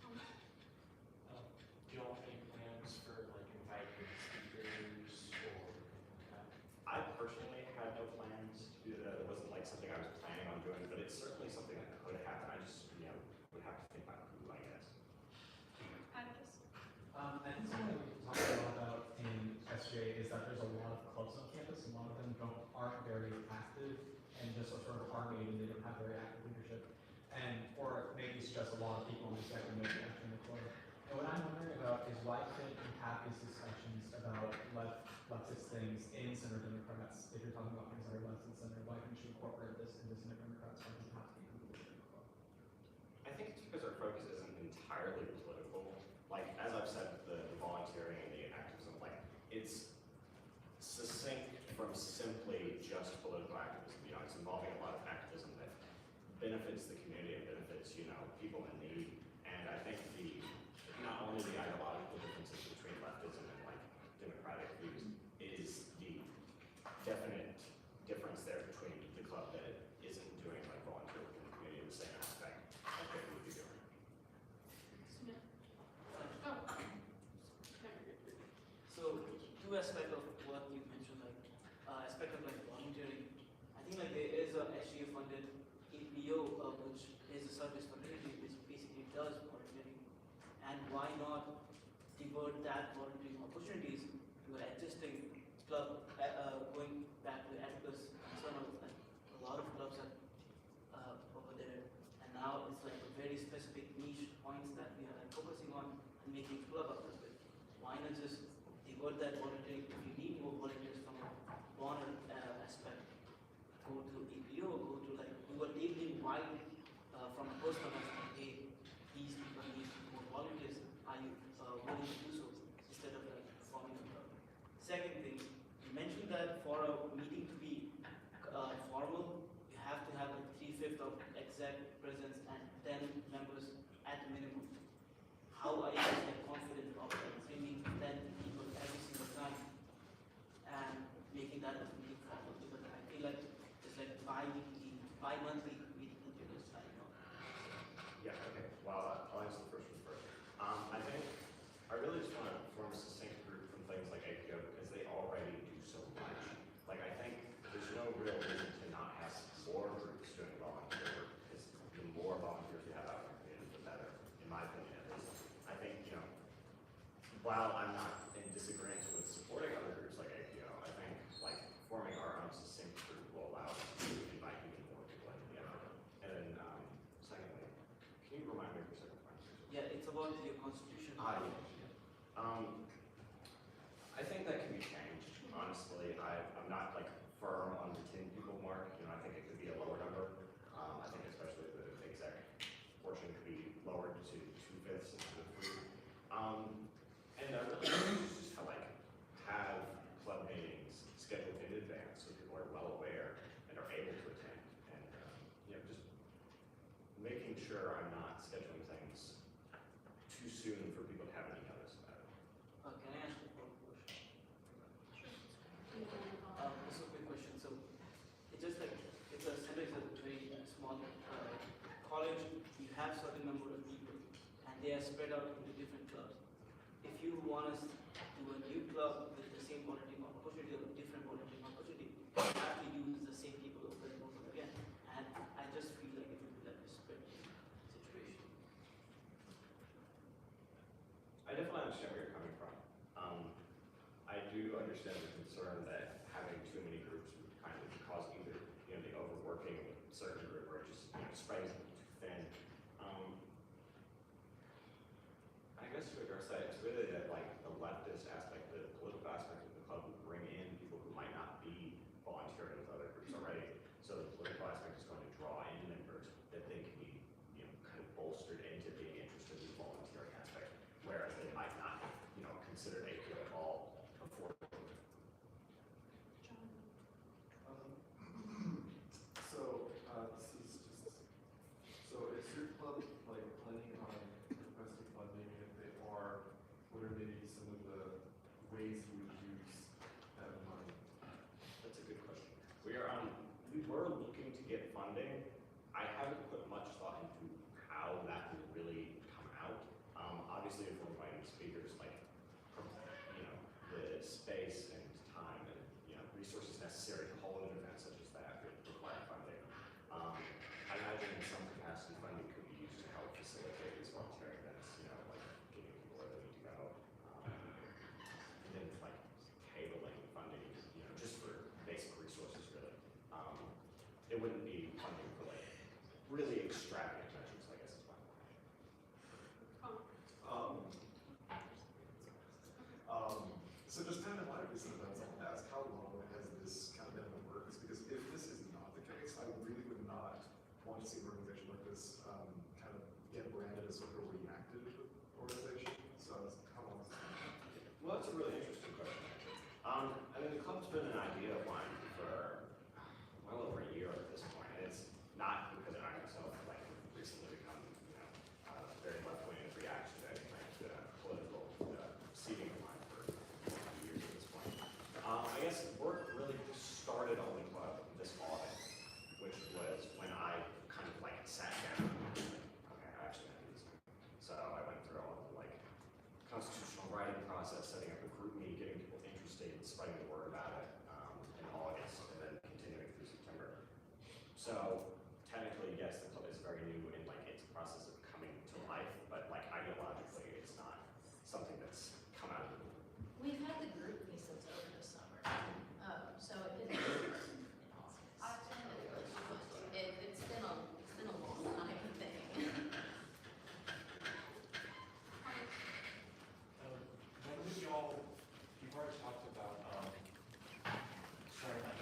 Do you all have any plans for like inviting speakers or? I personally had no plans to do that. It wasn't like something I was planning on doing, but it's certainly something that could happen. I just would have to think about who, I guess. I think something that we can talk a lot about in SGA is that there's a lot of clubs on campus, and a lot of them aren't very active and just sort of are made and they don't have very active leadership. Or maybe it's just a lot of people who get maybe active in the club. And what I'm wondering about is why couldn't we have these discussions about leftist things in Center Democrats? If you're talking about things that are left and center, why couldn't you incorporate this into Center Democrats? Why does it have to be included in the club? I think it's because our focus isn't entirely political. Like, as I've said, the volunteering and the activism, like, it's succinct from simply just political activism. It's involving a lot of activism that benefits the community and benefits, people in need. And I think not only the ideological differences between leftism and like democratic views is the definite difference there between the club that isn't doing like volunteer work in the community in the same aspect that they would be doing. So two aspects of what you mentioned, like aspect of like volunteering. I think like there is a SGA funded APO which is a service community which basically does volunteering, and why not divert that volunteering opportunities to an existing club? Going back to Atticus' concern of like a lot of clubs are over there, and now it's like a very specific niche points that we are like focusing on and making club up with. Why not just divert that volunteering? If you need more volunteers from a bonner aspect, go to APO, go to like we were labeling wide from a personal aspect. Hey, these people need more volunteers. Are you willing to do so instead of like forming a club? Second thing, you mentioned that for a meeting to be formal, you have to have like 3/5 of exec presence and 10 members at minimum. How are you guys like confident of like bringing 10 people every single time and making that a meeting formal? Because I feel like it's like bi-monthly meeting continuous. I don't know. Yeah. Okay. Well, I'll answer the first one first. no real reason to not have more groups doing volunteer work, because the more volunteers we have out in the community, the better, in my opinion at least. I think, while I'm not in disagreement with supporting other groups like APO, I think like forming our own succinct group will allow us to invite even more people in. And then secondly, can you remind me of your second question? Yeah, it's about your constitution. I think that can be changed, honestly. I'm not like firm on the 10 people mark. I think it could be a lower number. I think especially the exec portion could be lowered to 2/5 instead of 3. And I really just to like have club meetings scheduled in advance so people are well aware and are able to attend. And just making sure I'm not scheduling things too soon for people to have any notice about it. Can I ask a quick question? This is a quick question. So it's just like it's a center is a very small college. You have certain number of people, and they are spread out into different clubs. If you want us to do a new club with the same volunteering opportunity or different volunteering opportunity, you have to use the same people over and over again. And I just feel like it would be like a spread situation. I definitely understand where you're coming from. I do understand the concern that having too many groups would kind of cause either the overworking of a certain group or just spreading them too thin. I guess to address that, it's really that like the leftist aspect, the political aspect of the club would bring in people who might not be volunteering with other groups already. So the political aspect is going to draw in members that they can be kind of bolstered into being interested in the volunteering aspect, whereas they might not have considered APO at all before. So is your club like planning on requesting funding? If they are, what are maybe some of the ways you would use that money? That's a good question. We were looking to get funding. I haven't put much thought into how that would really come out. Obviously, if we're inviting speakers, like the space and time and resources necessary to hold an event such as that would require funding. I imagine in some capacity funding could be used to help facilitate these volunteering events. Like getting people where they need to go, and then like cabling funding, just for basic resources really. It wouldn't be funding for like really extravagant measures, I guess is my point. So just kind of in light of recent events, I want to ask how long has this kind of been in the works? Because if this is not the case, I really would not want to see an organization like this kind of get branded as sort of a reactive organization. So how long has it been? Well, that's a really interesting question. The club's been an idea of mine for well over a year at this point, and it's not because I myself like recently become very left-wing and reactionary political seeding of mine for years at this point. I guess work really started on the club this autumn, which was when I kind of like sat down and was like, okay, I actually have to do this. So I went through all the like constitutional writing process, setting up a group meeting, getting people interested, spreading the word about it in August, and then continuing through September. So technically, yes, the club is very new in like its process of coming to life, but like ideologically, it's not something that's come out of the blue. We've had the group me since over the summer, so it's been a long time thing. When we all, you've already talked about, starting like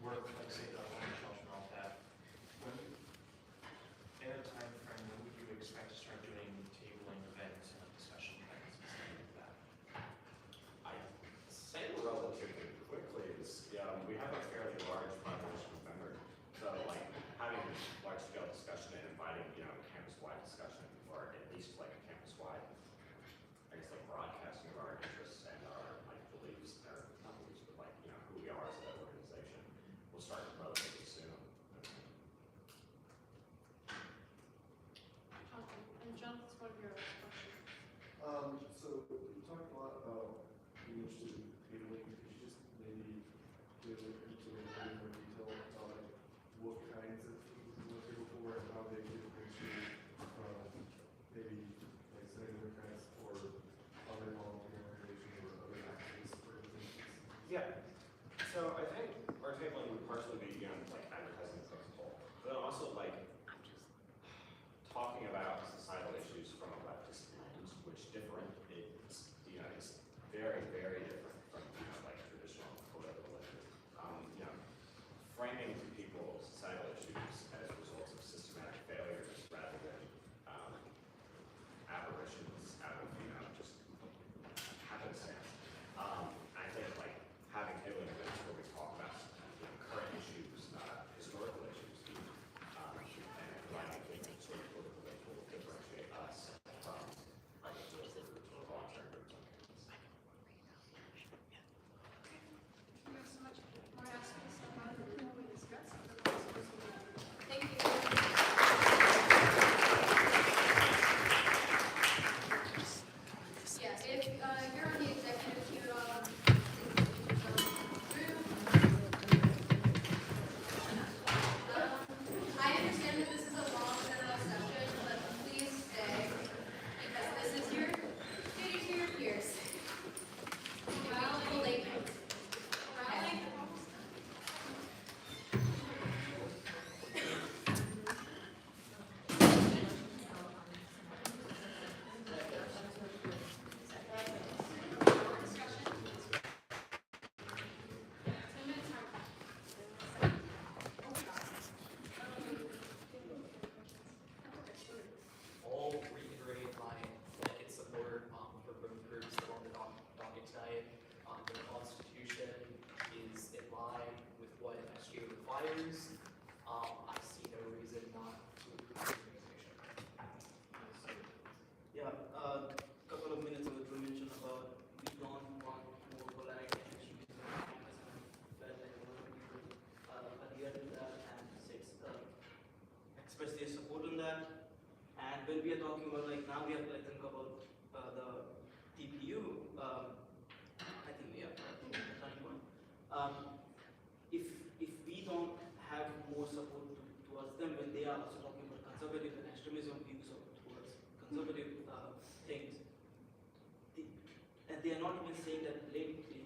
work, like say the homeless shelter and all that. When, in a time frame, when would you expect to start doing tabling events and discussion events and stuff like that? I say relatively quickly is, we have a fairly large population of members. So like having large-scale discussion and inviting, campus-wide discussion, or at least like a campus-wide, I guess like broadcasting of our interests and our like beliefs, or not beliefs, but like, who we are as an organization, will start relatively soon. And Jonathan's one of your last questions. So you talked a lot about being interested in tabling. Could you just maybe look into it in more detail about like what kinds of things we look for and how they differentiate from maybe like Senator Democrats or other volunteer organizations or other activist organizations? Yeah. So I think our tabling would partially be, like advertising the principle, but then also like talking about societal issues from a leftist lens, which differentiates, is very, very different from, like traditional political issues. Framing to people societal issues as results of systematic failures rather than aberrations out of, just happenstance. I think like having tabling events where we talk about current issues, historical issues, and providing sort of political that will differentiate us from like the long-term groups on campus. Thank you so much. Want to ask you something before we discuss other possibilities? Thank you. Yeah, if you're on the executive queue at all, I understand that this is a long general session, but please stay because this is your duty to your peers. Well, late night. Okay. I'll reiterate my blanket support for both groups that are on the docket tonight. The Constitution is in line with what SGA requires. I see no reason not to approve the organization. Yeah, couple of minutes ago, you mentioned about we don't want more polite and she felt like a lot of people adhere to that and express their support on that. And when we are talking about like now we have to think about the TPU, I think we have the turning point. If we don't have more support towards them when they are also talking about conservative and extremism views towards conservative things, and they are not even saying that blatantly,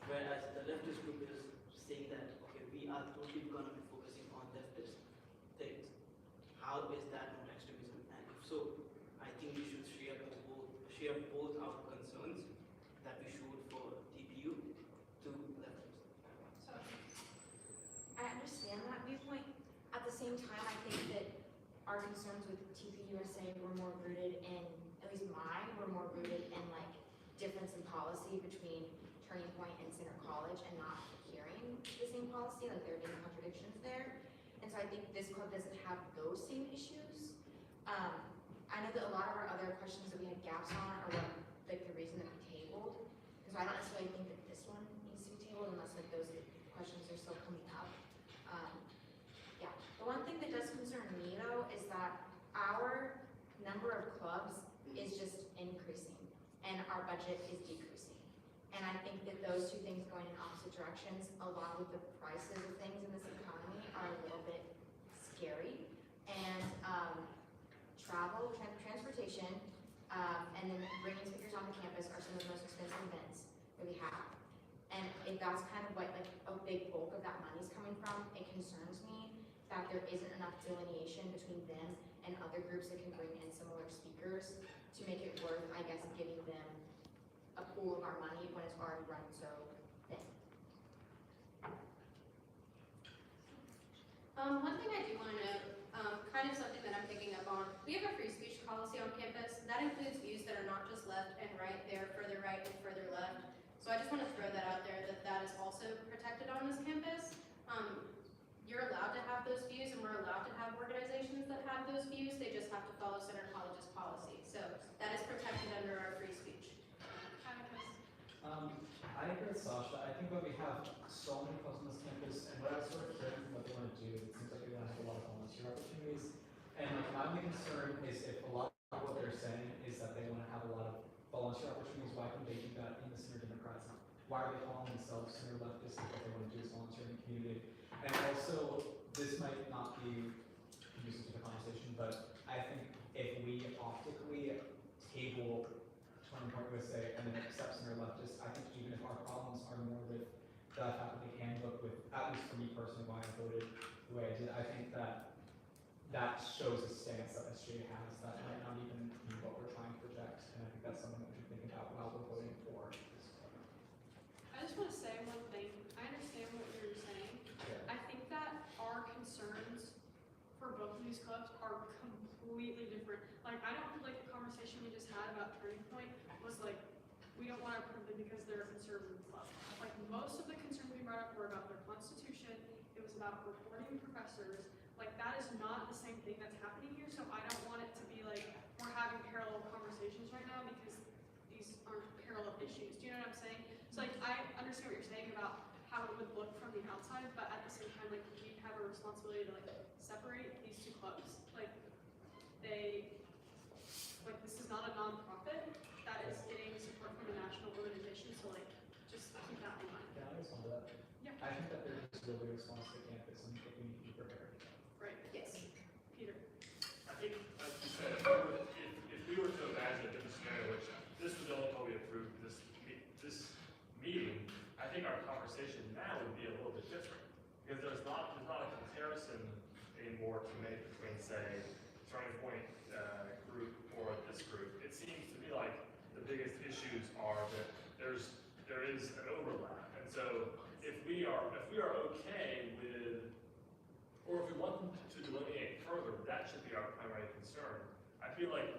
whereas the leftist group is saying that okay, we are totally going to be focusing on leftist things. How is that not extremism? And if so, I think we should share both our concerns that we showed for TPU to leftists. I understand that viewpoint. At the same time, I think that our concerns with TPUSA were more rooted in, at least mine, were more rooted in like difference in policy between Turning Point and Center College and not hearing the same policy, like there being contradictions there. And so I think this club doesn't have those same issues. I know that a lot of our other questions that we had gaps on are what, like the reason that we tabled. And so I don't necessarily think that this one needs to be tabled unless like those questions are still coming up. Yeah, the one thing that does concern me though is that our number of clubs is just increasing and our budget is decreasing. And I think that those two things going in opposite directions, along with the prices of things in this economy, are a little bit scary. And travel, transportation, and then bringing speakers on the campus are some of the most expensive events that we have. And if that's kind of what like a big bulk of that money is coming from, it concerns me that there isn't enough delineation between them and other groups that can bring in similar speakers to make it worth, I guess, giving them a pool of our money when it's already run so thin. One thing I do want to note, kind of something that I'm picking up on, we have a free speech policy on campus. That includes views that are not just left and right, they're further right and further left. So I just want to throw that out there, that that is also protected on this campus. You're allowed to have those views and we're allowed to have organizations that have those views, they just have to follow Center College's policy. So that is protected under our free speech. I agree with Sasha. I think when we have so many clubs on this campus, and what I sort of hearing from what they want to do, it seems like they're going to have a lot of volunteer opportunities. And like, my only concern is if a lot of what they're saying is that they want to have a lot of volunteer opportunities, why couldn't they do that in the Center Democrats? Why are they calling themselves Center Leftists if what they want to do is community. And also, this might not be conducive to the conversation, but I think if we optically table Turning Point USA and then accept center leftists, I think even if our problems are more with the faculty handbook, with, at least for me personally, why I voted the way I did, I think that shows a stance that SGA has that might not even be what we're trying to project, and I think that's something that we should think about while we're voting for this. I just want to say one thing. I understand what you're saying. Yeah. I think that our concerns for both of these clubs are completely different. Like, I don't feel like the conversation we just had about Turning Point was like, we don't want to approve them because they're a conservative club. Like, most of the concerns we brought up were about their constitution. It was about reporting professors. Like, that is not the same thing that's happening here, so I don't want it to be like we're having parallel conversations right now because these aren't parallel issues. Do you know what I'm saying? So, like, I understand what you're saying about how it would look from the outside, but at the same time, like, we have a responsibility to, like, separate these two clubs. Like, this is not a nonprofit that is getting support from a national organization, so, like, just keep that in mind. Can I respond to that? Yeah. I think that there's a really good response to campus, and I think we need to be prepared. Right. Yes. Peter. I think, like you said, if we were to imagine a different scenario, which this was the only time we approved this meeting, I think our conversation now would be a little bit different. Because there's not a comparison anymore to make between, say, Turning Point group or this group. It seems to me like the biggest issues are that there is an overlap. And so if we are okay with, or if we want them to delineate further, that should be our primary concern. I feel like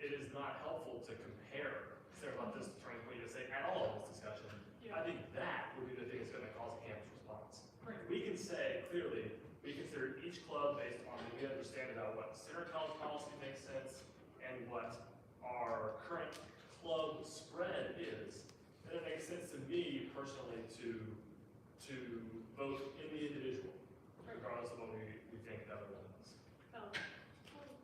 it is not helpful to compare Center Leftist to Turning Point USA at all in this discussion. Yeah. I think that would be the thing that's going to cause a campus response. Right. We can say clearly, we consider each club based on what we understand about what center college policy makes sense and what our current club spread is. And it makes sense to me personally to vote in the individual, regardless of what we think the other one is.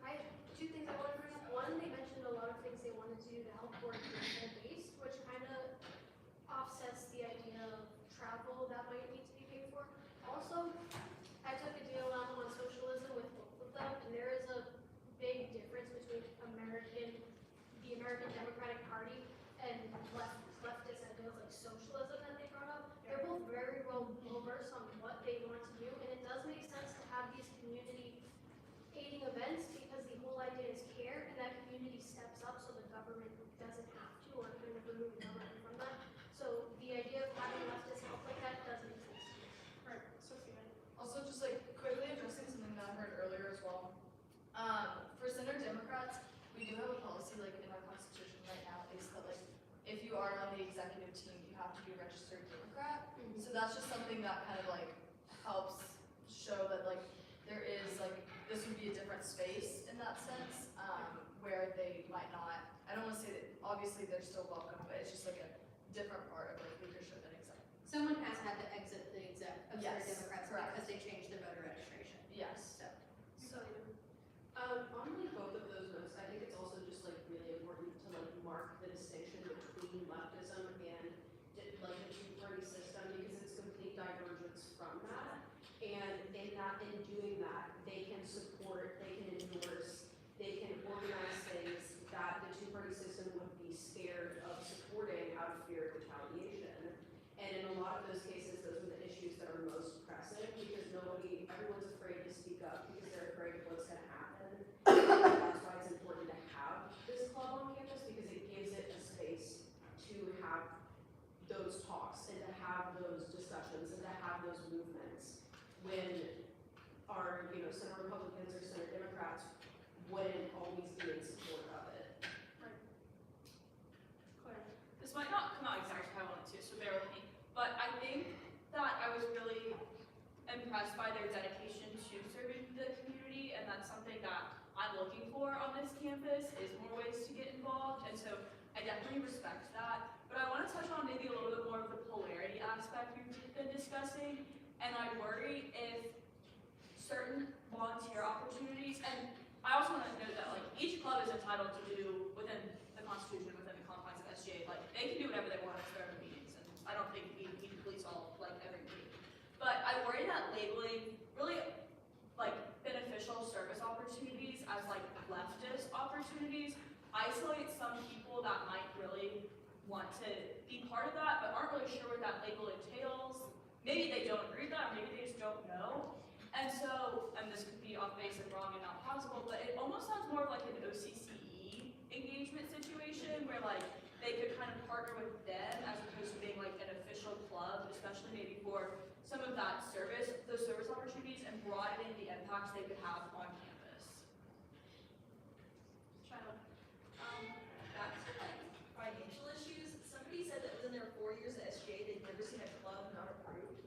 I have two things I want to bring up. One, they mentioned a lot of things they want to do to help work based, which kind of offsets the idea of travel that might need to be paid for. Also, I took a DLM on socialism with both of them, and there is a big difference between the American Democratic Party and leftist ideas like socialism that they brought up. They're both very well versed on what they want to do, and it does make sense to have these community aiding events because the whole idea is care, and that community steps up so the government doesn't have to, or kind of remove the government from that. So the idea of having leftists help like that does make sense to me. Right. Sophia. Also, just like quickly addressing something that I heard earlier as well. For Center Democrats, we do have a policy like in our constitution right now, is that like if you are on the executive team, you have to be a registered Democrat. So that's just something that kind of like helps show that like there is like this would be a different space in that sense, where they might not. I don't want to say that obviously they're still welcome, but it's just like a different part of like leadership and exec. Someone has had to exit the exec of Yes, Center Democrats correct. because they changed their voter registration. Yes. So, On like both of those notes, I think it's also just like really important to like mark the distinction between leftism and like the two-party system because it's complete divergence from that. And in doing that, they can support, they can endorse, they can organize things that the two-party system would be scared of supporting out of fear of retaliation. And in a lot of those cases, those are the issues that are most pressing because everyone's afraid to speak up because they're afraid of what's going to happen. That's why it's important to have this club on campus because it gives it a space to have those talks and to have those discussions and to have those movements when our, Center Republicans or Center Democrats wouldn't always be in support of it. Right. Claire. This might not come out exactly how I want it to, so bear with me. But I think that I was really impressed by their dedication to serving the community, and that's something that I'm looking for on this campus, is more ways to get involved, and so I definitely respect that. But I want to touch on maybe a little bit more of the polarity aspect we've been discussing, and I worry if certain volunteer opportunities, and I also want to note that like each club is entitled to do within the Constitution, within the confines of SGA, like they can do whatever they want at their own meetings, and I don't think we need to police all like every meeting. isolate some people that might really want to be part of that, but aren't really sure what that label entails. Maybe they don't agree with that, or maybe they just don't know. And so, and this could be off base and wrong and not possible, but it almost sounds more like an OCCE engagement situation where like they could kind of partner with them as opposed to being like an official club, especially maybe for some of that service, those service opportunities, and broadening the impacts they could have on campus. Back to like financial issues, somebody said that within their 4 years at SGA, they've never seen a club not approved.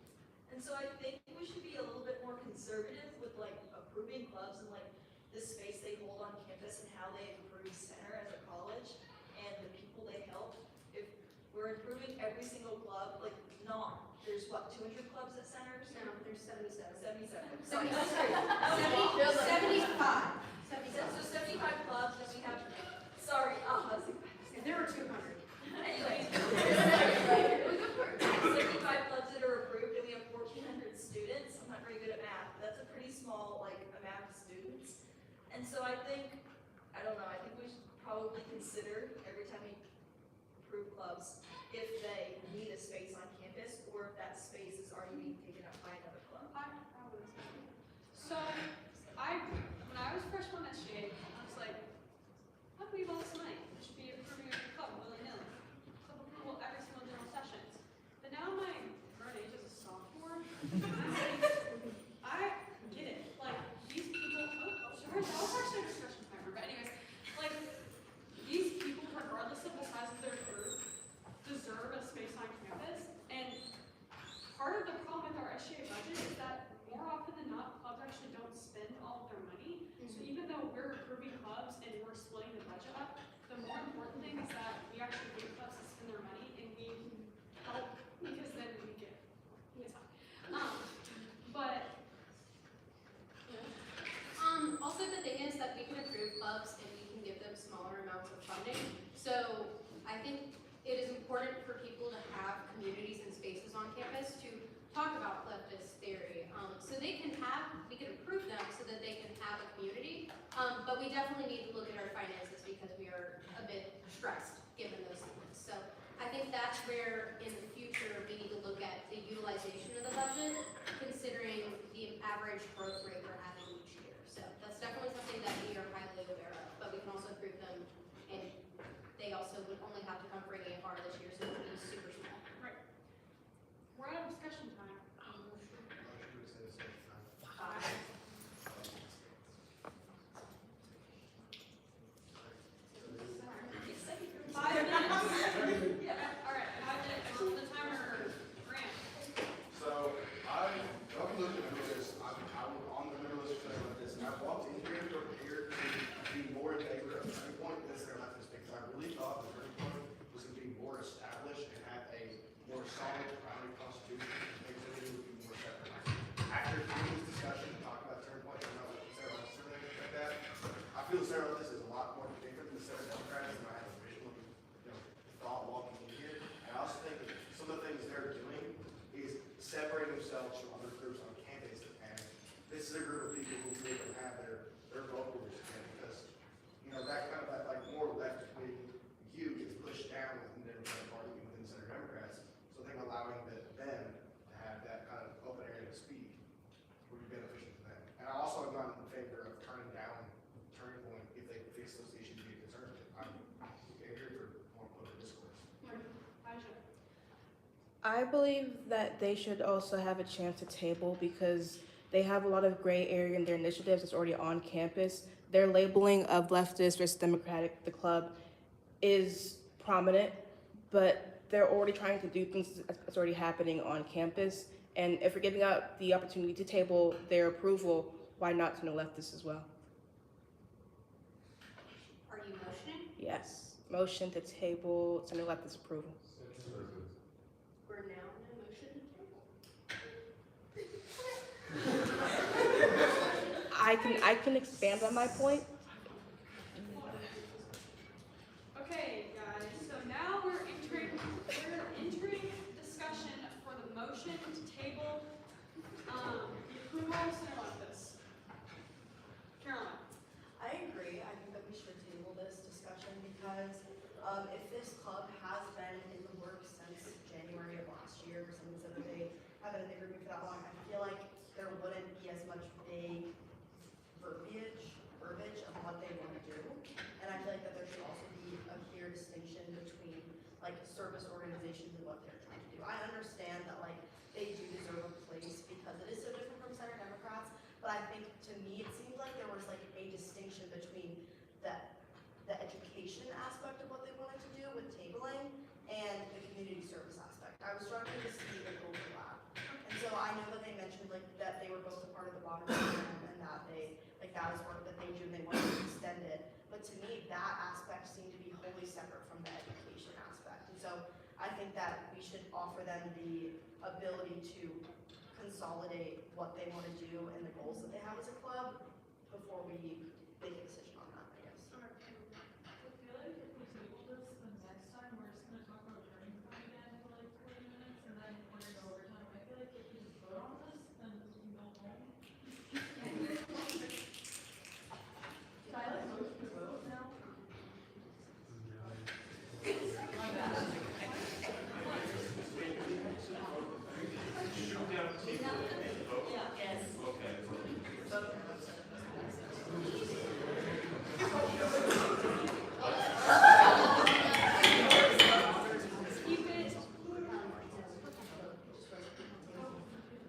And so I think we should be a little bit more conservative with like approving clubs and like the space they hold on campus and how they improve center as a college and the people they help. If we're improving every single club, like there's what, 200 clubs at centers? No, there's 77. 77. 75. So 75 clubs, and we have, sorry, There were 200. Anyways, there's 75 clubs that are approved, and we have 1,400 students. I'm not very good at math, but that's a pretty small, amount of students. And so I think we should probably consider every time we approve clubs, if they need a space on campus, or if that space is already being taken up by another club. So, when I was freshman at SGA, I was like, how can we have all this money? We should be approving every club willy-nilly. Club approval every single general sessions. But now my current age is a sophomore. I get it. Like, these people, sorry, that was actually a discussion timer. But anyways, like, these people, regardless of the size of their group, deserve a space on campus. And part of the problem with our SGA budget is that more often than not, clubs actually don't spend all of their money. So even though we're approving clubs and we're splitting the budget up, the more important thing is that we actually get clubs to spend their money and we help, because then we get, it's fine. Also the thing is that we can approve clubs and we can give them smaller amounts of funding. So I think it is important for people to have communities and spaces on campus to talk about leftist theory. So we can approve them so that they can have a community, but we definitely need to look at our finances because we are a bit stressed given those things. So I think that's where in the future we need to look at the utilization of the budget, considering the average growth rate we're having each year. So that's definitely something that we are highly aware of, but we can also approve them, and they also would only have to come for an AFR this year, so it would be super small. Right. We're out of discussion time. I believe that they should also have a chance to table because they have a lot of gray area in their initiatives that's already on campus. Their labeling of leftist versus democratic, the club, is prominent, but they're already trying to do things that's already happening on campus. And if we're giving out the opportunity to table their approval, why not to no leftists as well? Are you motioning? Yes, motion to table to no leftist approval. We're now in a motion to table. I can expand on my point. Okay, guys, so now we're entering discussion for the motion to table the approval of center Caroline. I agree. I think that we should table this discussion If this club has been in the works since January of last year, or someone said that they have been in the agreement for that long, I feel like there wouldn't be as much vague verbiage of what they want to do. And I feel like that there should also be a clear distinction between like service organizations and what they're trying to do. I understand that like they do deserve a place because it is so different from Center Democrats, but I think to me it seemed like there was like a distinction between the education aspect of what they wanted to do with tabling and the community service aspect. I was struggling to see an overlap. And so I know that they mentioned like that they were both a part of the water program and that they like that is work that they do and they wanted to extend it. But to me that aspect seemed to be wholly separate from the education aspect. And so I think that we should offer them the ability to consolidate what they want to do and the goals that they have as a club before we make a decision on that, I guess. I feel like if we table this, the next time we're just gonna talk about turning point again for like 40 minutes, and then we're gonna go overtime. I feel like if we just vote on this, then we can go home. Can I like motion to vote now? Shoot down the table and vote? Yes. Okay.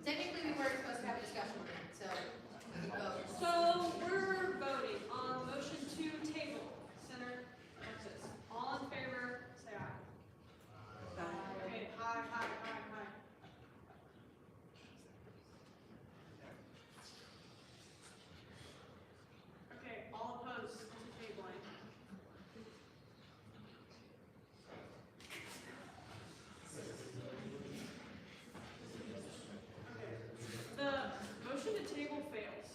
Technically, we weren't supposed to have a discussion on it, so we vote. So we're voting on the motion to table Center Texas. All in favor, say aye. Okay, aye. Okay, all opposed to tabling. Okay, the motion to table fails.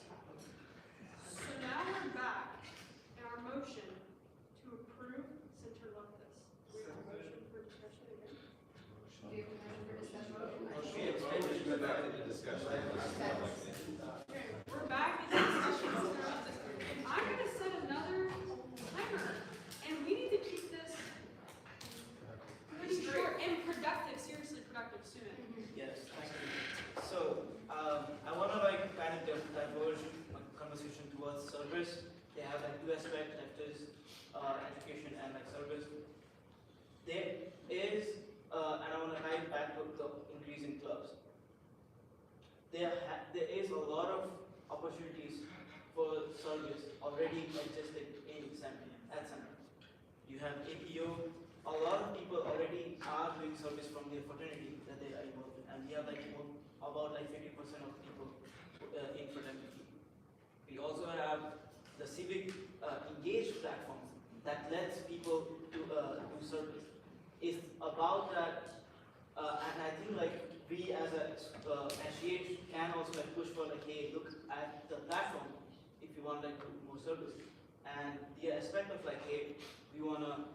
So now we're back in our motion to approve center leftis. We have a motion for discussion again. Do you have a motion for discussion? Okay, we're back in discussion. I'm gonna set another timer, and we need to keep this pretty short and productive, seriously productive student. Yes, thank you. So, I wanna like kind of diverge a conversation towards service. They have like two aspects, that is education and like service. There is, and I wanna tie it back to the increase in clubs. There is a lot of opportunities for service already existing in Center, at Center. You have APO, a lot of people already are doing service from their fraternity that they are involved in, and we have like about like 50% of people in fraternity. We also have the civic engaged platforms that lets people to do service. It's about that, and I think like we as a SGA can also like push for like, hey, look at the platform if you want like to do more service. And the aspect of like, hey, we wanna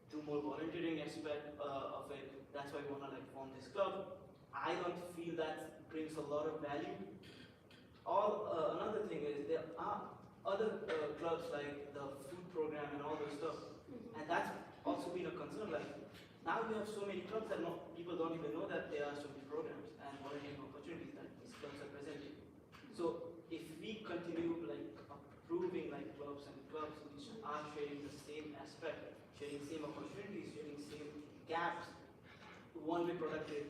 do more volunteering aspect of it. That's why we wanna like form this club. I don't feel that brings a lot of value. Another thing is there are other clubs like the food program and all those stuff, and that's also been a concern. Like now we have so many clubs that people don't even know that there are so many programs and volunteering opportunities that these clubs are presenting. So if we continue like approving like clubs which are sharing the same aspect, sharing same opportunities, sharing same gaps, won't be productive.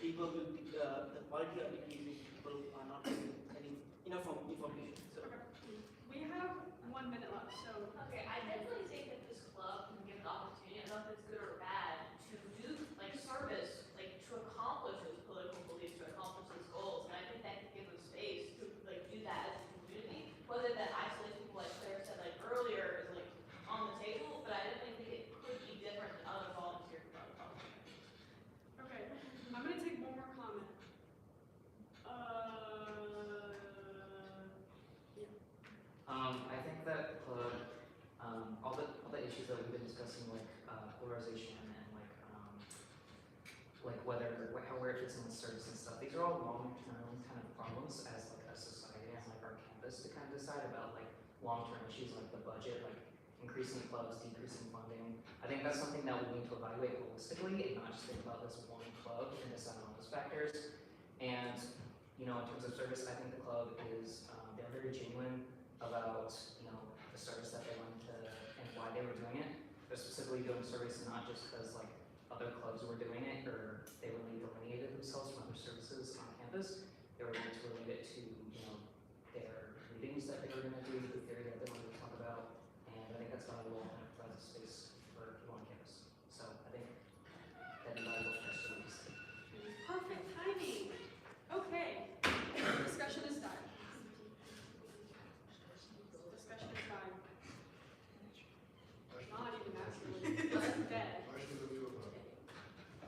People will be, the quality are decreasing, people are not getting any enough information. So We have 1 minute left, so. Okay, I definitely think that this club can give the opportunity, I don't know if it's good or bad, to do like service, like to accomplish those political beliefs, to accomplish those goals. And I think that can give them space to like do that as a community. Whether that isolates people like Claire said like earlier is like on the table, but I definitely think it could be different than other volunteer clubs. Okay, I'm gonna take one more comment. I think that club, all the issues that we've been discussing, like polarization and like where it fits in with service and stuff, these are all long-term kind of problems as like a society and like our campus to kind of decide about like long-term issues like the budget, like increasing clubs, decreasing funding. I I think that's something that we need to evaluate holistically and not just think about this one club and decide on those factors. And, in terms of service, I think the club is, they're very genuine about, the service that they wanted to and why they were doing it. They're specifically doing service not just because like other clubs were doing it or they really delineated themselves from other services on campus. They were going to relate it to, their meetings that they were going to do, the theory that they wanted to talk about, and I think that's valuable and it provides a space for people on campus. So I think that'd be valuable for students. Perfect timing. Okay, discussion is done. Discussion is done. Not even actually, it's dead.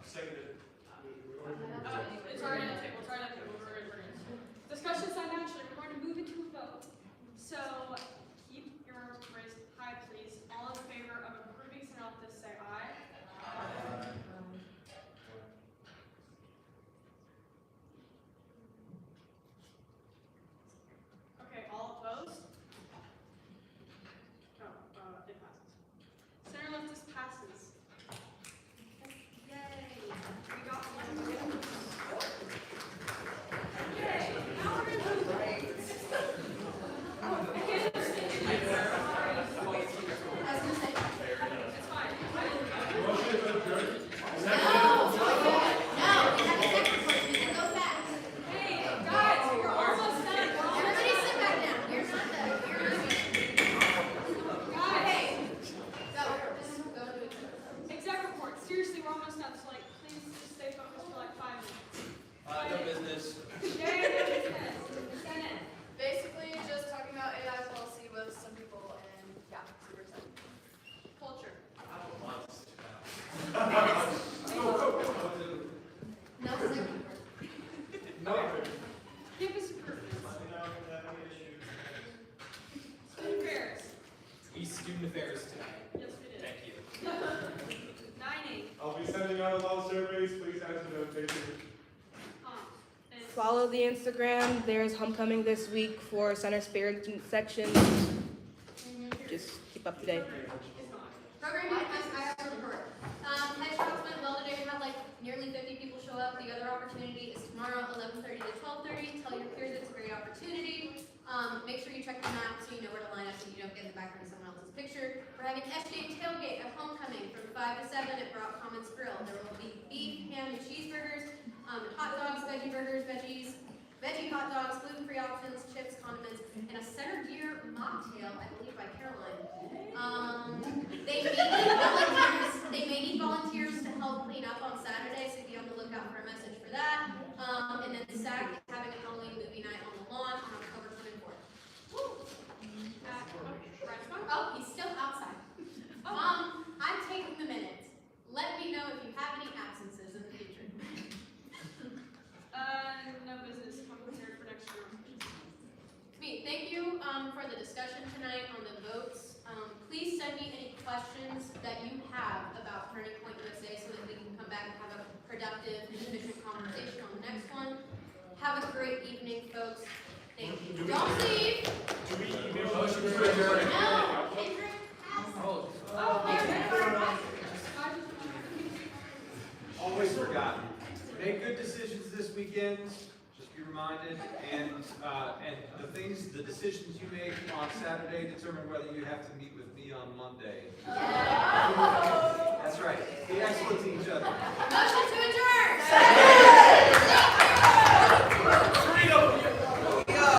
Seconded. It's already on the table, it's already on the table, we're ready. Discussion's done naturally, we're going to move into a vote. So, keep your arms raised high, please. All in favor of approving Synoptis, say aye. Aye. Okay, all opposed? Oh, it passes. Center leftist passes. Yay, we got one. Okay, now we're gonna move. It's fine. Hey, guys, we're almost done. Everybody sit back down. You're not done. You're not Guys, go to it. exec report. Seriously, we're almost done. So, please just stay focused for 5 minutes. No business. Yay, no business. Senate. Basically, just talking about AI policy with some people and yeah, super excited. Culture. No, second. Campus improvements. Student affairs. Student affairs tonight. Yes, we did. Thank you. 9A. I'll be sending out a lot of surveys, please answer them, thank you. Follow the Instagram. There's homecoming this week for Center Spirit section. Just keep up to date. Programming, I have a report. Headshots went well today. We had nearly 50 people show up. The other opportunity is tomorrow, 11:30 to 12:30. Tell your peers it's a great opportunity. Make sure you check the map so you know where to line up so you don't get in the background of someone else's picture. We're having SGA tailgate at homecoming from 5 to 7 at Brock Commons Grill. There will be beef, ham, and cheeseburgers, hot dogs, veggie burgers, veggie hot dogs, gluten-free options, chips, condiments, and a center gear mocktail, I believe by Caroline. They may need volunteers to help clean up on Saturday, so be on the lookout for a message for that. And then SAC is having a Halloween movie night on the lawn on October 24th. Oh, he's still outside. I'm taking the minutes. Let me know if you have any absences in the future. No business. Come prepared for next year. Sweet. Thank you for the discussion tonight on the votes. Please send me any questions that you have about Turning Point USA so that we can come back and have a productive and efficient conversation on the next one. Have a great evening, folks. Thank you. Don't leave. Do we email motion to adjourn? No. Kendrick has Always forgotten. Make good decisions this weekend. Just be reminded, and the decisions you make on Saturday determine whether you have to meet with me on Monday. That's right. Be excellent to each other. Motion to adjourn.